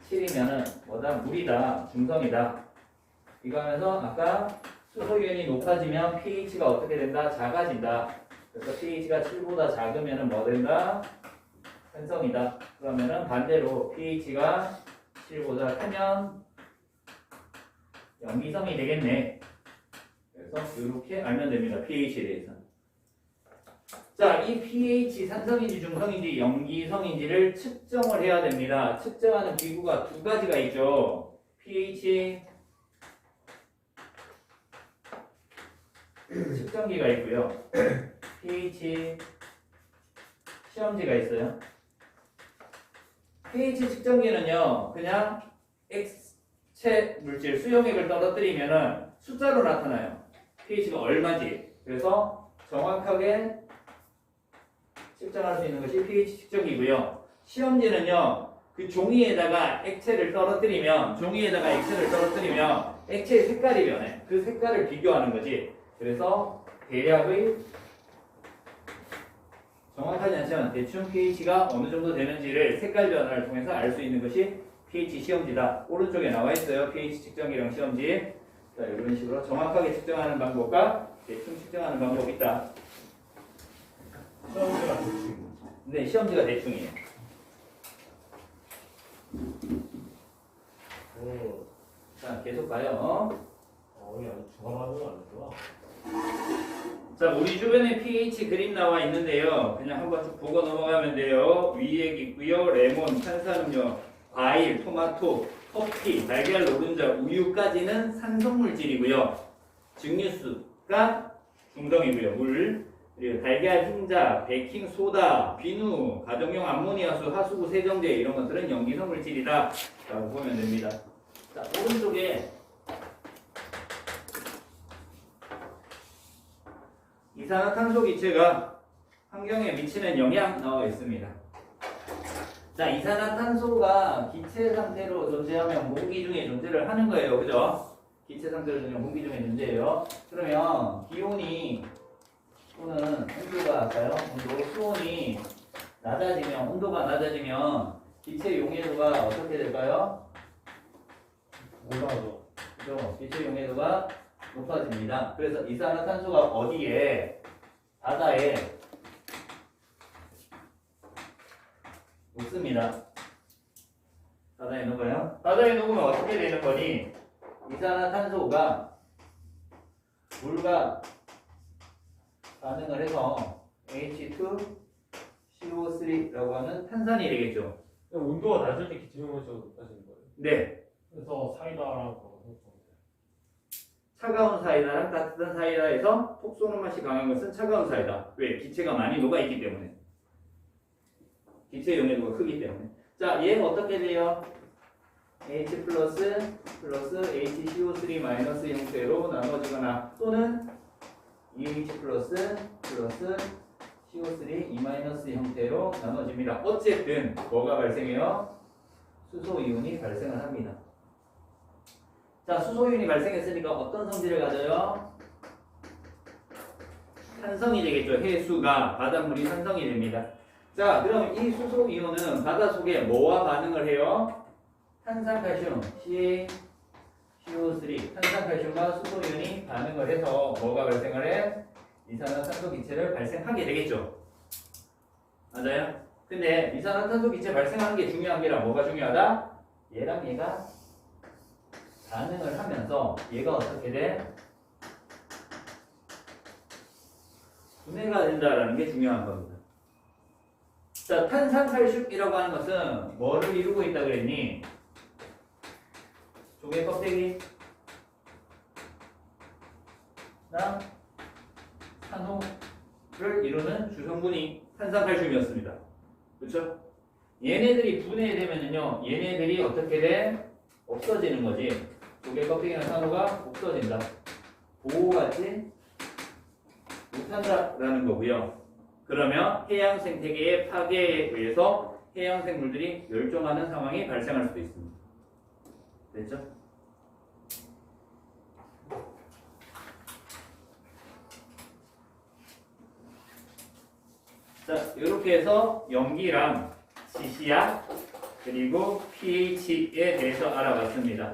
7이면은 뭐다? 물이다. 중성이다. 이거 하면서 아까 수소이온이 높아지면 pH가 어떻게 된다? 작아진다. 그래서 pH가 7보다 작으면은 뭐 된다? 산성이다. 그러면은 반대로 pH가 7보다 크면 염기성이 되겠네. 그래서 이렇게 알면 됩니다. pH에 대해서. 자, 이 pH 산성인지 중성인지 염기성인지를 측정을 해야 됩니다. 측정하는 기구가 두 가지가 있죠. pH 측정기가 있고요. pH 시험지가 있어요. pH 측정기는요, 그냥 액체 물질 수용액을 떨어뜨리면은 숫자로 나타나요. pH가 얼마지. 그래서 정확하게 측정할 수 있는 것이 pH 측정기고요. 시험지는요, 그 종이에다가 액체를 떨어뜨리면 액체의 색깔이 변해. 그 색깔을 비교하는 거지. 그래서 대략의 정확하지 않지만 대충 pH가 어느 정도 되는지를 색깔 변화를 통해서 알 수 있는 것이 pH 시험지다. 오른쪽에 나와 있어요. pH 측정기랑 시험지. 자, 이런 식으로 정확하게 측정하는 방법과 대충 측정하는 방법이 있다. 시험지가 대충. 네, 시험지가 대충이에요. 자, 계속 가요. 이게 아주 중화하는 건 아니구나. 자, 우리 주변에 pH 그림 나와 있는데요. 그냥 한번 쭉 보고 넘어가면 돼요. 위액 있고요. 레몬, 탄산음료, 과일, 토마토, 커피, 달걀, 노른자, 우유까지는 산성물질이고요. 증류수가 중성이고요. 물, 그리고 달걀, 흰자, 베이킹 소다, 비누, 가정용 암모니아수, 하수구, 세정제 이런 것들은 염기성 물질이다 라고 보면 됩니다. 자, 오른쪽에 이산화탄소 기체가 환경에 미치는 영향 나와 있습니다. 자, 이산화탄소가 기체 상태로 존재하면 공기 중에 존재를 하는 거예요. 그죠? 기체 상태로 존재하면 공기 중에 존재해요. 그러면 기온이 또는 온도가 아까요? 온도, 수온이 낮아지면, 온도가 낮아지면 기체 용해도가 어떻게 될까요? 올라가죠. 그죠? 기체 용해도가 높아집니다. 그래서 이산화탄소가 어디에? 바다에 녹습니다. 바다에 녹아요. 바다에 녹으면 어떻게 되는 거니? 이산화탄소가 물과 반응을 해서 H2CO3라고 하는 탄산이 되겠죠. 온도가 낮을 때 기체용해도 높아지는 거예요. 네. 그래서 사이다랑 그런 거. 차가운 사이다랑 따뜻한 사이다에서 톡 쏘는 맛이 강한 것은 차가운 사이다. 왜? 기체가 많이 녹아있기 때문에. 기체 용해도가 크기 때문에. 자, 얘 어떻게 돼요? H 플러스 HCO3 마이너스 형태로 나눠지거나 또는 EH 플러스 CO3 E 마이너스 형태로 나눠집니다. 어쨌든 뭐가 발생해요? 수소이온이 발생을 합니다. 자, 수소이온이 발생했으니까 어떤 성질을 가져요? 산성이 되겠죠. 해수가 바닷물이 산성이 됩니다. 자, 그럼 이 수소이온은 바다 속에 뭐와 반응을 해요? 탄산칼슘 CaCO3 탄산칼슘과 수소이온이 반응을 해서 뭐가 발생을 해? 이산화탄소 기체를 발생하게 되겠죠. 맞아요? 근데 이산화탄소 기체 발생하는 게 중요한 게라 뭐가 중요하다? 얘랑 얘가 반응을 하면서 얘가 어떻게 돼? 분해가 된다라는 게 중요한 겁니다. 자, 탄산칼슘이라고 하는 것은 뭐를 이루고 있다 그랬니? 조개 껍데기랑 산호를 이루는 주성분이 탄산칼슘이었습니다. 그렇죠? 얘네들이 분해되면요, 얘네들이 어떻게 돼? 없어지는 거지. 조개 껍데기나 산호가 없어진다. 보호하지 못한다라는 거고요. 그러면 해양 생태계의 파괴에 의해서 해양 생물들이 멸종하는 상황이 발생할 수도 있습니다. 됐죠? 자, 이렇게 해서 염기랑 지시약 그리고 pH에 대해서 알아봤습니다.